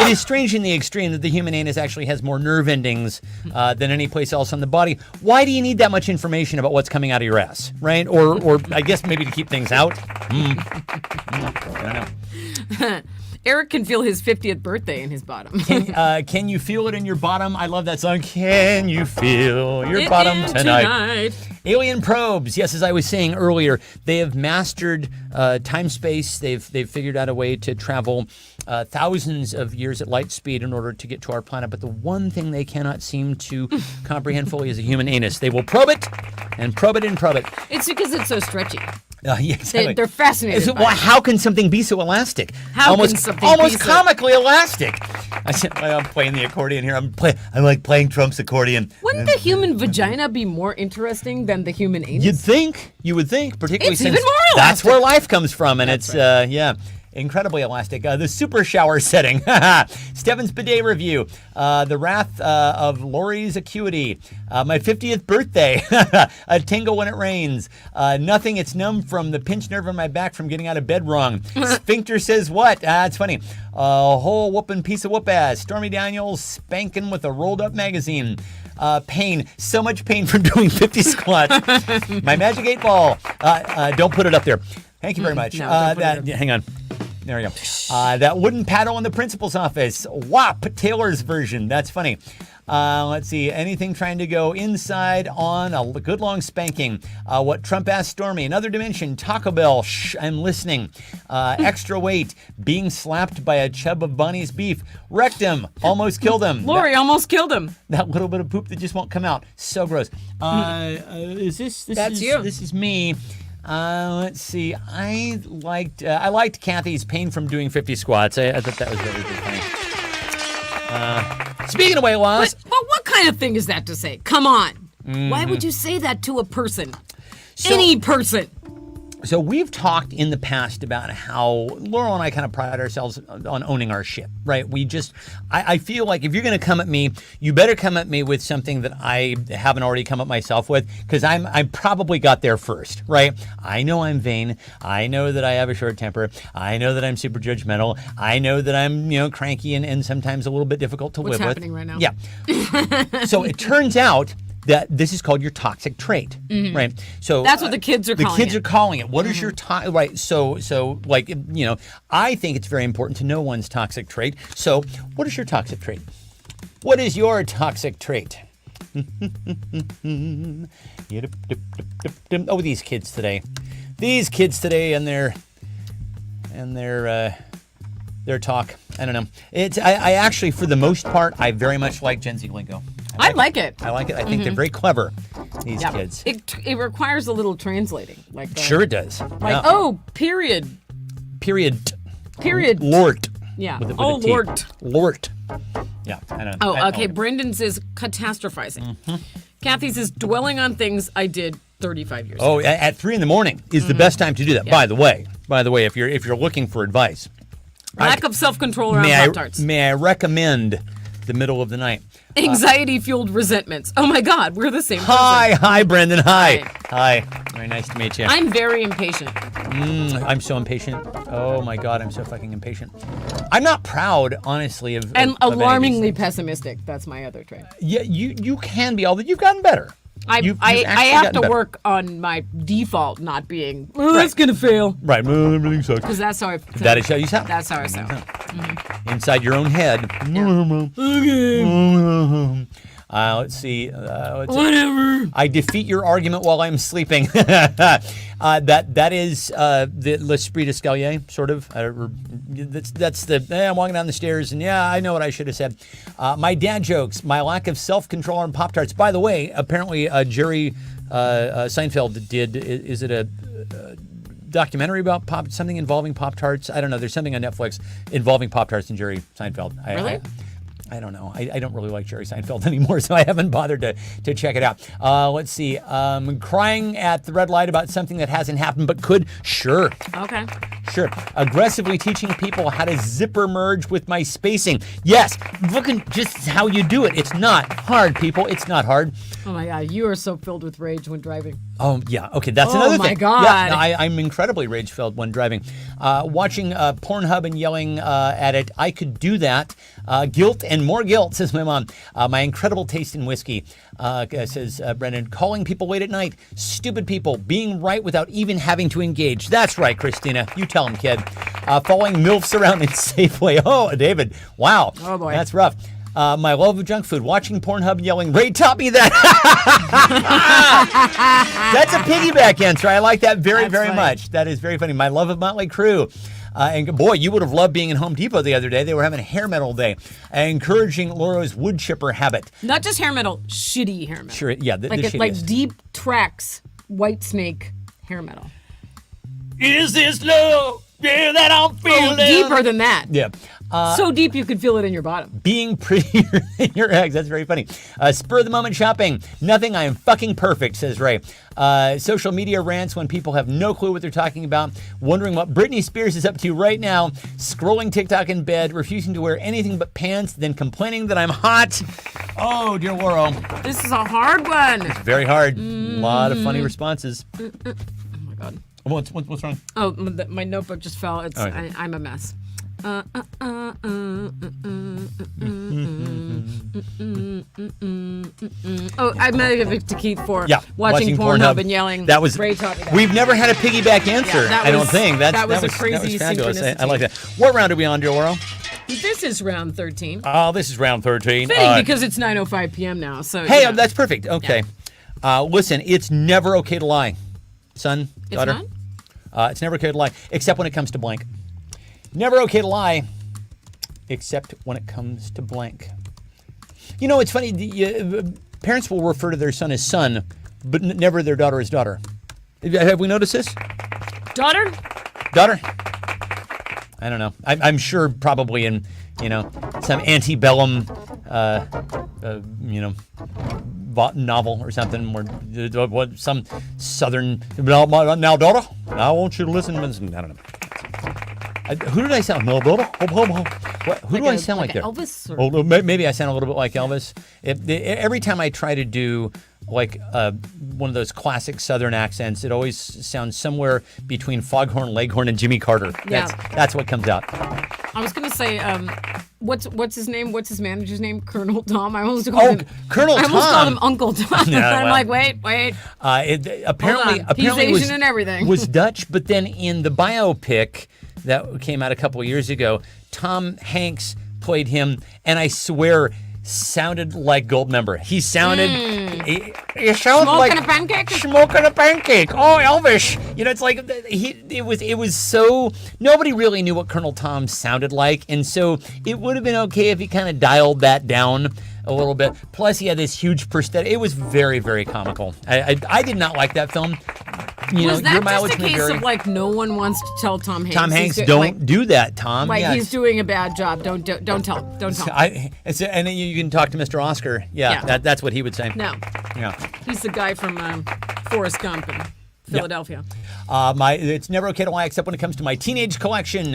It is strange in the extreme that the human anus actually has more nerve endings than any place else on the body. Why do you need that much information about what's coming out of your ass, right? Or I guess maybe to keep things out. I don't know. Eric can feel his 50th birthday in his bottom. Can you feel it in your bottom? I love that song. Can you feel your bottom It is tonight? Alien probes. Yes, as I was saying earlier, they have mastered time space. They've figured out a way to travel thousands of years at light speed in order to get to our planet. But the one thing they cannot seem to comprehend fully is a human anus. They will probe it and probe it and probe it. It's because it's so stretchy. Yeah, exactly. They're fascinated. Well, by it. how can something be so elastic? How can something be so- comically elastic. I'm playing the accordion here. I like playing Trump's accordion. Wouldn't the human vagina be more interesting than the human anus? You would think, particularly It's since even more that's elastic. where life comes from, and it's incredibly elastic. The super shower setting. Stefan's bidet review. The wrath of Lori's acuity. My 50th birthday. A tingle when it rains. Nothing. It's numb from the pinched nerve in my back from getting out of bed wrong. Sphincter says what? It's funny. A whole whooping piece of whoop ass. Stormy Daniels spanking with a rolled up magazine. Pain. So much pain from doing 50 squats. My magic 8 ball. Don't put it up there. Thank you very much. No, don't put it up. Hang on. There we go. That wooden paddle in the principal's office. WAP, Taylor's version. That's funny. Let's see. Anything trying to go inside on a good long spanking. What Trump asked Stormy. Another dimension. Taco Bell. Shh, I'm listening. Extra weight. Being slapped by a chub of Bonnie's beef. Wrecked him. Almost killed him. Lori almost killed him. That little bit of poop that just won't come out. So gross. Is this? That's you. This is me. Let's see. I liked Kathy's pain from doing 50 squats. I thought that was really funny. Speaking of weight loss, But what kind of thing is that to say? Come on. Why would you say that to a person? Any person. so we've talked in the past about how Laurel and I kind of pride ourselves on owning our shit, right? I feel like if you're going to come at me, you better come at me with something that I haven't already come at myself with, because I probably got there first, right? I know I'm vain. I know that I have a short temper. I know that I'm super judgmental. I know that I'm, cranky and sometimes a little bit difficult to What's live with. happening right now? Yeah. So it turns out that this is called your toxic trait, right? So That's what the kids are calling The kids it. are calling it. What is your right? So like I think it's very important to know one's toxic trait. So what is your toxic trait? What is your toxic trait? Oh, these kids today and their talk. I don't know. I actually, for the most part, I very much like Gen Z lingo. I like it. I like it. I think they're very clever, these Yeah. kids. It requires a little translating. Like Sure it does. Like, Yeah. oh, period. Period. Period. Lort. Yeah. With a Oh, T. Lort. Lort. Yeah, I know. Oh, okay. Brendan's is catastrophizing. Kathy's is dwelling on things I did 35 years ago. Oh, at 3 a.m. is the best time to do that. By the way, if you're looking for advice, Lack of self-control around Pop-Tarts. may I recommend the middle of the night? Anxiety-fueled resentments. Oh my God, we're the same person. Hi, Brendan. Hi. Very nice to meet you. I'm very impatient. I'm so impatient. Oh my God, I'm so fucking impatient. I'm not proud, honestly, of And of any of these alarmingly things. pessimistic. That's my other trait. Yeah, you can be, although you've gotten better. You've I actually have gotten to better. work on my default not being, it's going to fail. Right, well, everything sucks. Because that's how I That is how you sound. That's how I sound. Inside your own head. Okay. Let's see. Whatever. I defeat your argument while I'm sleeping. That is the l'esprit d'escalier, sort of. That's the I'm walking down the stairs and I know what I should have said. My dad jokes, my lack of self-control on Pop-Tarts. By the way, apparently Jerry Seinfeld did. Is it a documentary about something involving Pop-Tarts? I don't know. There's something on Netflix involving Pop-Tarts and Jerry Seinfeld. Really? I don't know. I don't really like Jerry Seinfeld anymore, so I haven't bothered to check it out. Let's see. Crying at the red light about something that hasn't happened but could. Sure. Okay. Sure. Aggressively teaching people how to zipper merge with my spacing. Yes. Look at just how you do it. It's not hard, people. It's not hard. Oh my God, you are so filled with rage when driving. Oh, yeah. Okay, that's Oh, another my thing. God. Yeah, no, I'm incredibly rage-filled when driving. Watching Pornhub and yelling at it, I could do that. Guilt and more guilt, says my mom. My incredible taste in whiskey, says Brendan. Calling people late at night. Stupid people. Being right without even having to engage. That's right, Christina. You tell him, kid. Following MILFs around in Safeway. Oh, David. Wow. Oh, boy. That's rough. My love of junk food, watching Pornhub and yelling, Ray taught me that. That's a piggyback answer. I like that very, That's very funny. much. That is very funny. My love of Motley Crue. And boy, you would have loved being in Home Depot the other day. They were having a hair metal day. Encouraging Laura's wood chipper habit. Not just hair metal, shitty hair metal. Sure, yeah, the like shittiest. deep tracks, White Snake hair metal. Is this love? Yeah, that I'm feeling. Oh, deeper than that. Yeah. So deep you could feel it in your bottom. Being prettier than your ex. That's very funny. Spur of the moment shopping. Nothing. I am fucking perfect, says Ray. Social media rants when people have no clue what they're talking about. Wondering what Britney Spears is up to right now. Scrolling TikTok in bed. Refusing to wear anything but pants. Then complaining that I'm hot. Oh, dear Laurel. This is a hard one. Very hard. A lot of funny responses. Oh my God. What's wrong? Oh, my notebook just fell. It's Oh, okay. I'm a mess. Oh, I'm gonna give it to Keith for watching Pornhub and yelling. That was. Ray taught me that. We've never had a piggyback answer. that I don't was- think that was a crazy fabulous. I synchronicity. like that. What round are we on, dear Laurel? This is round 13. Oh, this is round 13. Fitting because it's 9:05 p.m. now. So Hey, you know. that's perfect. Okay. Listen, it's never okay to lie, son, It's daughter. not? It's never okay to lie, except when it comes to blank. Never okay to lie, except when it comes to blank. You know, it's funny. Parents will refer to their son as son, but never their daughter as daughter. Have we noticed this? Daughter? Daughter? I don't know. I'm sure probably in, some antebellum, novel or something where some southern, now daughter, I want you to listen. I don't know. Who did I sound? No, daughter. Who do I sound like there? Elvis? Or? Oh, maybe I sound a little bit like Elvis. Every time I try to do like one of those classic Southern accents, it always sounds somewhere between Foghorn Leghorn and Jimmy Carter. That's what comes out. I was gonna say, what's his name? What's his manager's name? Colonel Tom. I almost called him. Colonel I almost Tom. called him Uncle Tom. Yeah, I'm well. like, wait. Apparently, Hold on. He's apparently Asian and everything. was Dutch, but then in the biopic that came out a couple of years ago, Tom Hanks played him, and I swear sounded like Goldmember. He sounded. He sounded like Smoking a pancake? Smoking a pancake. Oh, Elvis. It's like it was so nobody really knew what Colonel Tom sounded like, and so it would have been okay if he kind of dialed that down a little bit. Plus, he had this huge prosthetic. It was very, very comical. I did not like that film. you Was know, your that mileage just a may case vary. of like no one wants to tell Tom Hanks? Tom Hanks, he's don't like, do that, Tom. like Yes. he's doing a bad job. Don't tell him. Don't tell him. And then you can talk to Mr. Oscar. Yeah, Yeah. that's what he would say. No, Yeah. he's the guy from Forrest Gump in Philadelphia. It's never okay to lie except when it comes to my teenage collection,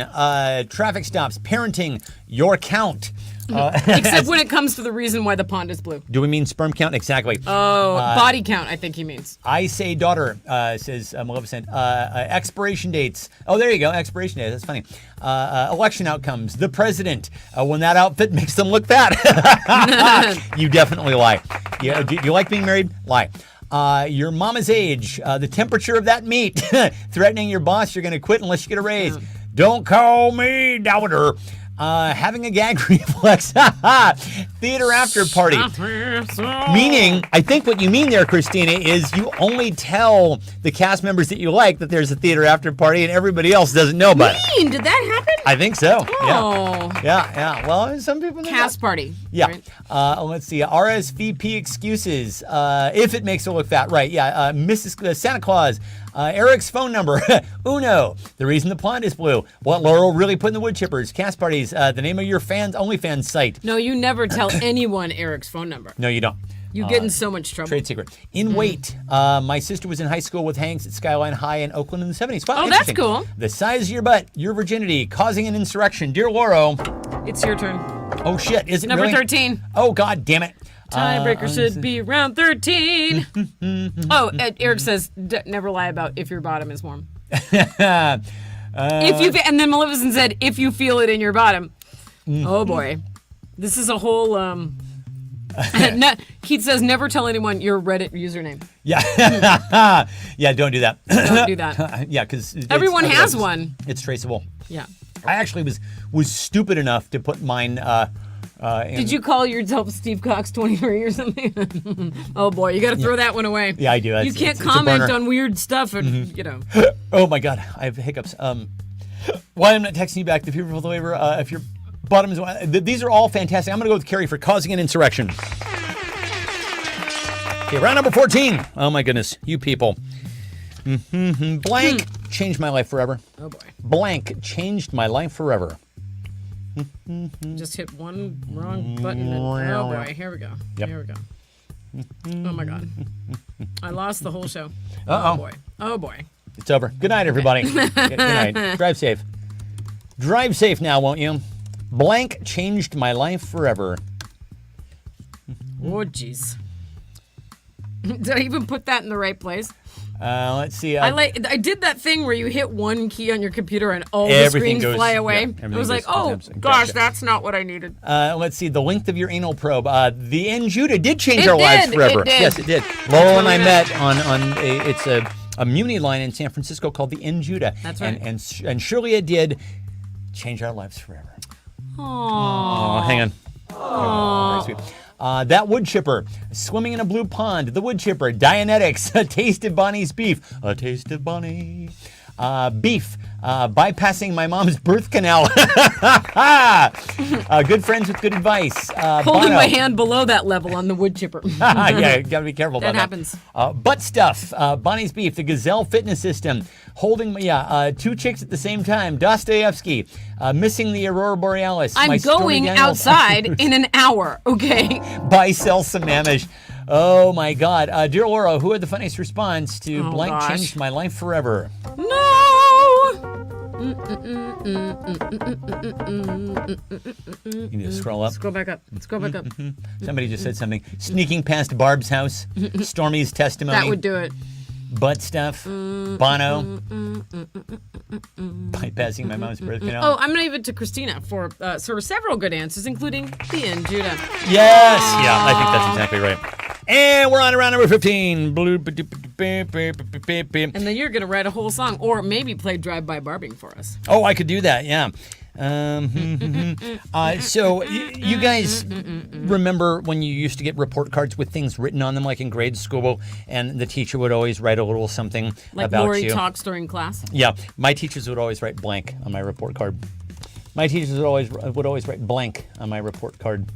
traffic stops, parenting, your count. Except when it comes to the reason why the pond is blue. Do we mean sperm count? Exactly. Body count, I think he means. I say daughter, says Maleficent. Expiration dates. Oh, there you go. Expiration dates. That's funny. Election outcomes. The president. When that outfit makes them look fat. You definitely lie. Yeah. Do you like being married? Lie. Your mama's age. The temperature of that meat. Threatening your boss you're going to quit unless you get a raise. Don't call me doubter. Having a gag reflex. Theater after party. Meaning, I think what you mean there, Christina, is you only tell the cast members that you like that there's a theater after party and everybody else doesn't know about it. Did that happen? I think so. Oh. Yeah. Well, some people know Cast that. party. Yeah. Right? Let's see. RSVP excuses. If it makes her look fat. Right. Yeah. Mrs. Santa Claus. Eric's phone number. Uno. The reason the pond is blue. What Laurel really put in the wood chippers. Cast parties. The name of your OnlyFans site. No, you never tell anyone Eric's phone number. No, you don't. You get in so much trouble. Trade secret. In weight. My sister was in high school with Hanks at Skyline High in Oakland in the 70s. Wow, Oh, that's interesting. cool. The size of your butt, your virginity, causing an insurrection. Dear Lauro. It's your turn. Oh, shit. Is it Number really? 13. Oh, God damn it. Tiebreaker should be round 13. Eric says, never lie about if your bottom is warm. Uh, And then Maleficent said, if you feel it in your bottom. Oh, boy. This is a whole... Keith says, never tell anyone your Reddit username. Yeah. Yeah, don't do that. Don't do that. Yeah, because Everyone has one. It's traceable. Yeah. I actually was stupid enough to put mine. Did you call yourself Steve Cox 23 or something? Oh boy, you got to throw that one away. Yeah, I do. You can't it's a comment burner. on weird stuff, and you know. Oh my God, I have hiccups. Why I'm not texting you back? The people for the waiver. If your bottom is, these are all fantastic. I'm gonna go with Carrie for causing an insurrection. Okay, round number 14. Oh my goodness, you people. Blank changed my life forever. Oh boy, Blank changed my life forever. just hit one wrong button. And, oh boy, here we go. Yep. Here we go. Oh my God, I lost the whole show. Uh-oh. Oh boy. Oh boy. It's over. Good night, everybody. Good night. Drive safe. Drive safe now, won't you? Blank changed my life forever. Oh jeez. Did I even put that in the right place? Let's see. I did that thing where you hit one key on your computer and all the Everything screens goes- fly away. yeah, I everything was like, goes- oh Gotcha. gosh, that's not what I needed. Let's see. The length of your anal probe. The Enjuta did change It our lives did, forever. it did. Yes, it did. Laurel and I really met on it's a Muni line in San Francisco called the Enjuta. That's right. And surely it did change our lives forever. Aww. Oh, hang on. Oh, very sweet. That wood chipper, swimming in a blue pond. The wood chipper, Dianetics, a taste of Bonnie's beef. A taste of Bonnie. Beef, bypassing my mom's birth canal. Good friends with good advice. Holding Bono. my hand below that level on the wood chipper. Yeah, you gotta be careful about That that. happens. Butt stuff, Bonnie's beef, the Gazelle fitness system, holding, two chicks at the same time, Dostoevsky, missing the Aurora Borealis. my I'm Stormy going Daniels- outside in an hour, okay? Buy, sell some Amish. Oh my God. Dear Laura, who had the funniest response to Oh, blank gosh. changed my life forever? No! You need to scroll up. Scroll back up. Scroll back up. Somebody just said something. Sneaking past Barb's house. Stormy's testimony. That would do it. Butt stuff. Bono. Bypassing my mom's birth canal. Oh, I'm going to give it to Christina for several good answers, including the end, Judah. Yes. Yeah, I think that's exactly right. And we're on to round number 15. And then you're going to write a whole song, or maybe play Drive-By Barbing for us. Oh, I could do that, yeah. So you guys remember when you used to get report cards with things written on them, like in grade school, and the teacher would always write a little something Like about Lori you? talks during class. Yeah, my teachers would always write blank on my report card. My teachers would always write blank on my report card.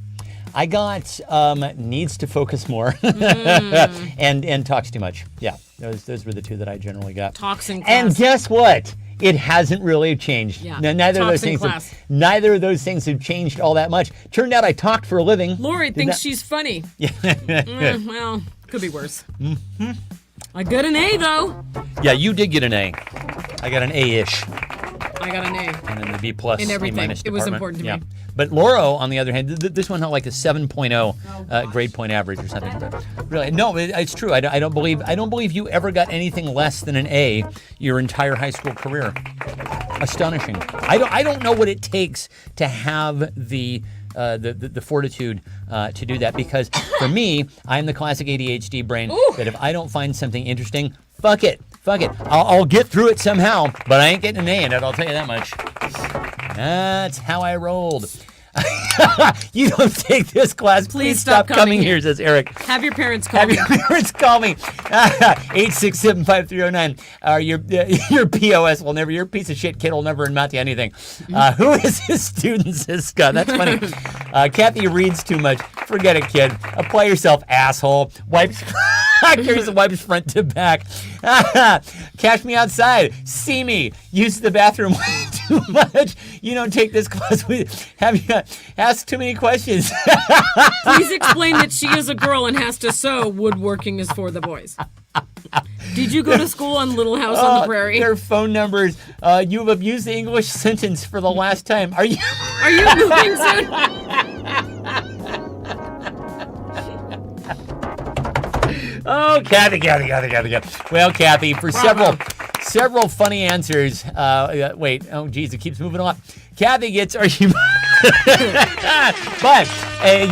I got needs to focus more and talks too much. Yeah, those were the two that I generally got. Talks in class. And guess what? It hasn't really changed. Yeah. Neither of Talks those in things. class. Neither of those things have changed all that much. Turned out I talked for a living. Lori Did thinks that- she's funny. Yeah. Well, could be worse. I got an A though. Yeah, you did get an A. I got an A-ish. I got an A. And then the B plus, In everything. A minus It was department. important to yeah. me. But Lauro, on the other hand, this one had like a 7.0 grade point average or something. But really, no, it's true. I don't believe you ever got anything less than an A your entire high school career. Astonishing. I don't know what it takes to have the fortitude to do that, because for me, I'm the classic ADHD brain that if I don't find something interesting, fuck it. I'll get through it somehow, but I ain't getting an A in it, I'll tell you that much. That's how I rolled. You don't take this class. Please stop coming here, says Eric. Have your parents call me. Have your parents call me. 867-5309. Your POS will never, your piece of shit kid will never amount to anything. Who is his student, says Scott. That's funny. Kathy reads too much. Forget it, kid. Apply yourself, asshole. Wipes. Carries the wipes front to back. Cash me outside. See me. Use the bathroom way too much. You don't take this class. Have you asked too many questions? Please explain that she is a girl and has to sew. Woodworking is for the boys. Did you go to school on Little House on the Prairie? Their phone numbers. You have abused the English sentence for the last time. Are you? Are you moving soon? Oh, Kathy. Well, Kathy, for several funny answers. Wait. Oh, geez, it keeps moving on. Kathy gets. Are you? But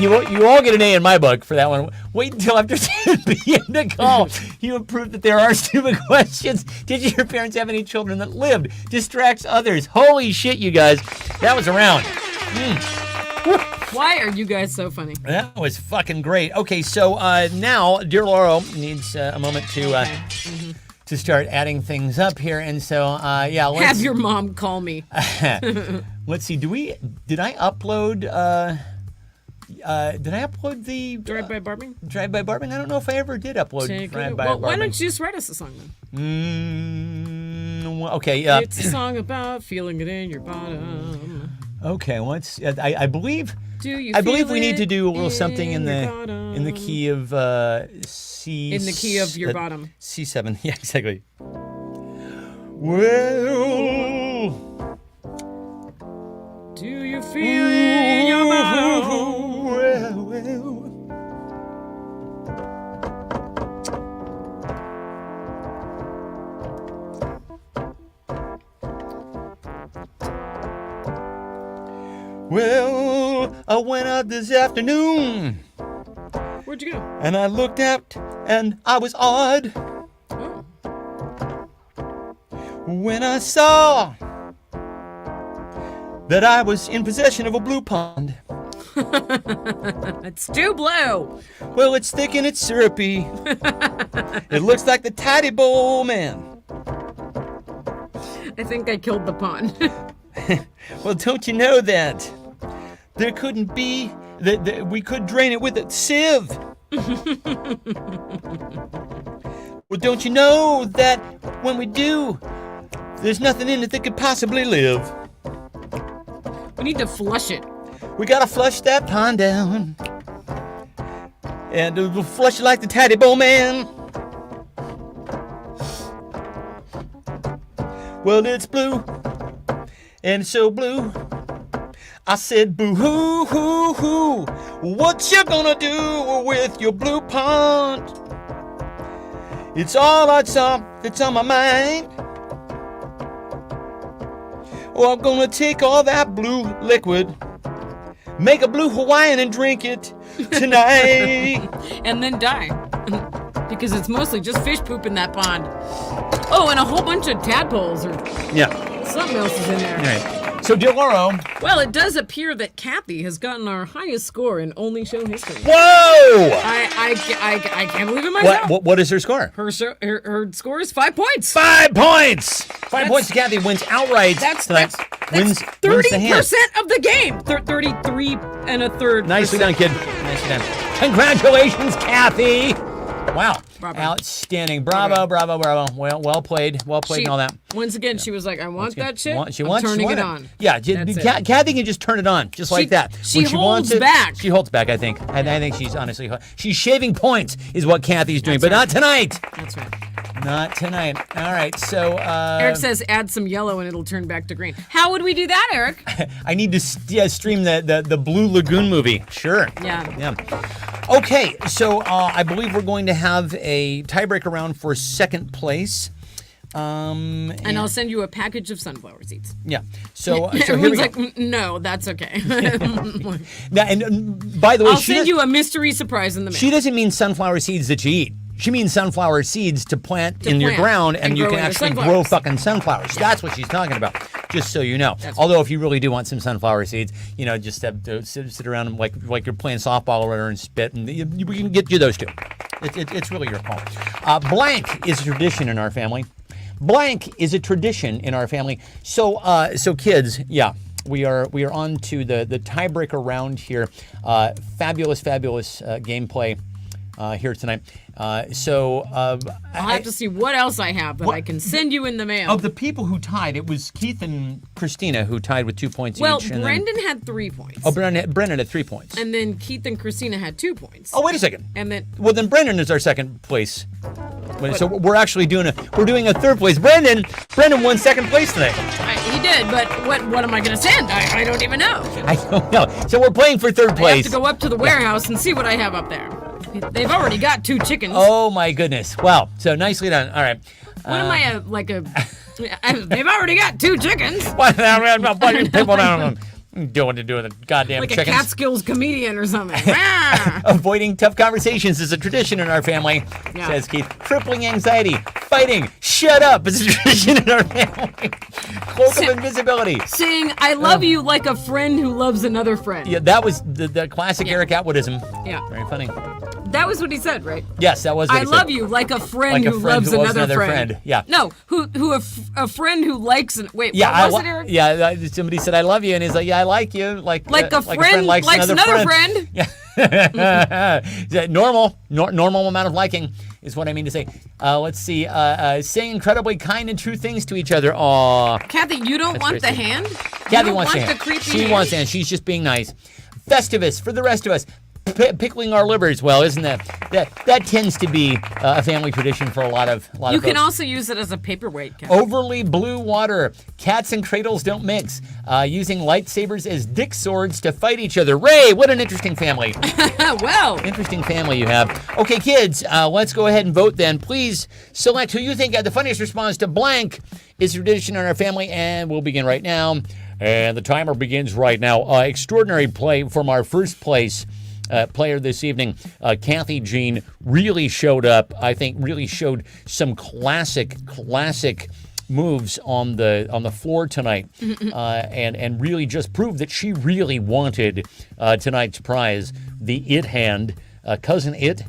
you all get an A in my book for that one. Wait until after 10 p.m. to call. You have proved that there are stupid questions. Did your parents have any children that lived? Distracts others. Holy shit, you guys. That was around. Why are you guys so funny? That was fucking great. Okay, so now, dear Lauro needs a moment to start adding things up here, and so let's Have your mom call me. let's see. Did I upload? Did I upload the Drive by Barbing? Drive by Barbing? I don't know if I ever did upload Drive by Barbing. Why don't you just write us a song then? Okay. It's a song about feeling it in your bottom. Okay. I believe. Do you I believe feel we need to it do a little something in your the bottom? key of C. In the key of your bottom. C7. Yeah, exactly. Well, Do you feel it in your bottom? well. Well, I went out this afternoon Where'd you go? and I looked out and I was odd Oh. when I saw that I was in possession of a blue pond. It's too blue. Well, it's thick and it's syrupy. It looks like the Tidy Bowl Man. I think I killed the pond. Well, don't you know that there couldn't be that we could drain it with a sieve? Well, don't you know that when we do, there's nothing in it that could possibly live? We need to flush it. We gotta flush that pond down, and we'll flush it like the Tidy Bowl Man. Well, it's blue, and it's so blue. I said, boo hoo hoo hoo. What you gonna do with your blue pond? It's all that's on my mind. Oh, I'm gonna take all that blue liquid, make a blue Hawaiian and drink it tonight. And then die. Because it's mostly just fish poop in that pond. Oh, and a whole bunch of tadpoles or Yeah. something else is in there. All right. So, dear Lauro. Well, it does appear that Kathy has gotten our highest score in Only Show history. Whoa! I can't believe it myself. What is her score? Her score is 5 points. 5 points. 5 points. Kathy wins outright. That's tonight. Wins 30% the hand. of the game. 33 and a third. Nicely done, kid. Nicely done. Congratulations, Kathy. Wow. Bravo. Outstanding. Bravo. Well played. Well played and all that. Once again, she was like, I want that shit. She I'm wants turning it on. Yeah, That's it. Kathy can just turn it on, just like that. She When holds wants it, back. She holds back, I think. I think she's honestly, she's shaving points is what Kathy's doing, but not tonight. That's right. Not tonight. All right, so. Eric says add some yellow and it'll turn back to green. How would we do that, Eric? I need to stream the Blue Lagoon movie. Sure. Yeah. Okay, so I believe we're going to have a tiebreaker round for second place. And I'll send you a package of sunflower seeds. Yeah. So here Everyone's we go. like, no, that's okay. Now, and by the way, I'll send you a mystery surprise in the mail. she doesn't mean sunflower seeds that you eat. She means sunflower seeds to plant in your plant ground, and and you grow can into actually grow sunflowers. fucking sunflowers. That's what she's talking about. Just so you know. Although, if you really do want some sunflower seeds, just have to sit around and like you're playing softball or whatever and spit, and we can get you those too. It's really your call. Blank is a tradition in our family. Blank is a tradition in our family. So kids, yeah. We are on to the tiebreaker round here. Fabulous gameplay here tonight. I'll have to see what else I have that I can send you in the mail. Of the people who tied, it was Keith and Christina who tied with 2 points Well, each. Brendan had 3 points. Oh, Brendan had 3 points. And then Keith and Christina had 2 points. Oh, wait a second. And then Well, then Brendan is our second place. So we're actually doing a third place. Brendan won second place tonight. he did, but what am I going to send? I don't even know. I don't know. So we're playing for third I have place. to go up to the warehouse and see what I have up there. They've already got 2 chickens. Oh my goodness! Wow. So nicely done. All right. What am I, they've already got 2 chickens. What people down? Doing the goddamn Like chickens. a Catskills comedian or something. Ah! Avoiding tough conversations is a tradition in our family, Yeah. says Keith. Crippling anxiety, fighting, shut up is a tradition in our family. Cloak of invisibility. Saying, I love you like a friend who loves another friend. Yeah, that was the classic Eric Atwoodism. Yeah. Very funny. That was what he said, right? Yes, that was what I he said. love you like a friend Like a who friend loves who loves another another friend. friend. Yeah. No, a friend who likes wait, Yeah, what was it, Eric? yeah. Somebody said I love you, and he's like, yeah, I like you, like a friend likes another friend. Yeah. Normal amount of liking is what I mean to say. Let's see. Saying incredibly kind and true things to each other. Aw. Kathy, you don't want the very sweet. hand? Kathy You don't wants want to hand. the creepy She hand? wants to hand. She's just being nice. Festivus for the rest of us. Pickling our livers. Well, isn't that tends to be a family tradition for a lot of You can folks. also use it as a paperweight, Kathy. Overly blue water. Cats and cradles don't mix. Using lightsabers as dick swords to fight each other. Ray, what an interesting family. Well, Interesting family you have. Okay, kids, let's go ahead and vote then. Please select who you think had the funniest response to blank is tradition in our family, and we'll begin right now. And the timer begins right now. Extraordinary play from our first place player this evening. Kathy Jean really showed up. I think really showed some classic moves on the floor tonight, and really just proved that she really wanted tonight's prize, the It hand. Cousin It.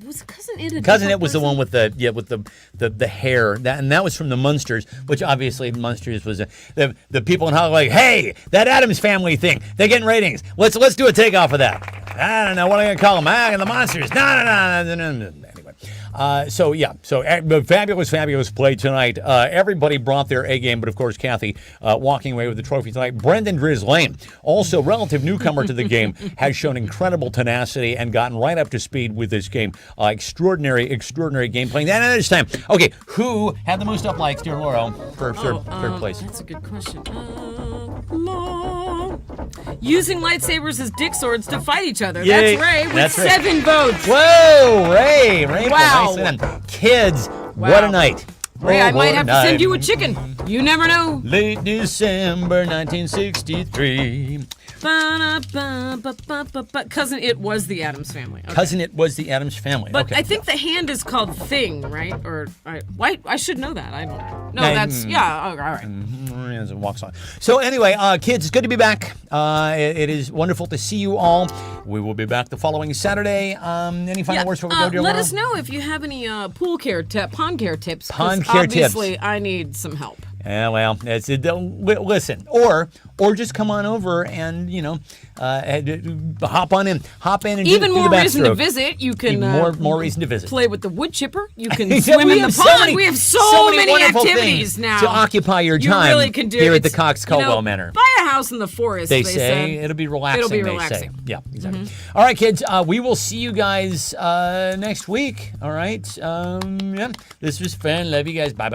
was Cousin It a Cousin different It was the person? one with the hair, that was from the Munsters, which obviously Munsters was the people in Hollywood like, hey, that Addams Family thing, they're getting ratings. Let's do a takeoff of that. I don't know what I'm gonna call them. The Monsters. No. Anyway, fabulous play tonight. Everybody brought their A game, but of course Kathy walking away with the trophy tonight. Brendan Driz Lane, also relative newcomer to the game, has shown incredible tenacity and gotten right up to speed with this game. Extraordinary game playing. And this time, okay, who had the most up likes, dear Lauro, for third place? That's a good question. Using lightsabers as dick swords to fight each other. Yay. That's Ray with That's Ray. 7 votes. Whoa, Ray, Wow. nicely done. Kids, what a night. Ray, I might have to send you a night. chicken. You never know. Late December 1963. Cousin It was the Addams Family. Okay. Cousin It was the Addams Family. But okay. I think the hand is called Thing, right? Or I should know that. I don't know. No, No, that's yeah. Oh, all right. stands and walks on. So anyway, kids, it's good to be back. It is wonderful to see you all. We will be back the following Saturday. Any final words before we go, dear let Laura? us know if you have any pond care tips. 'Cause Pond care tips. Obviously, I need some help. Yeah, well, listen, or just come on over and hop in and Even do more the reason to backstroke. visit. You can Even more reason to visit. play with the wood chipper. You can Yeah, swim we in the have pond. We have so many wonderful activities things now to occupy your You time really can do here at the it's- Cox Caldwell Manor. Buy a house in the forest. They They say said. it'll be relaxing. It'll be They relaxing. say. Yeah, exactly. All right, kids. We will see you guys next week. All right. Yeah. This was fun. Love you guys. Bye.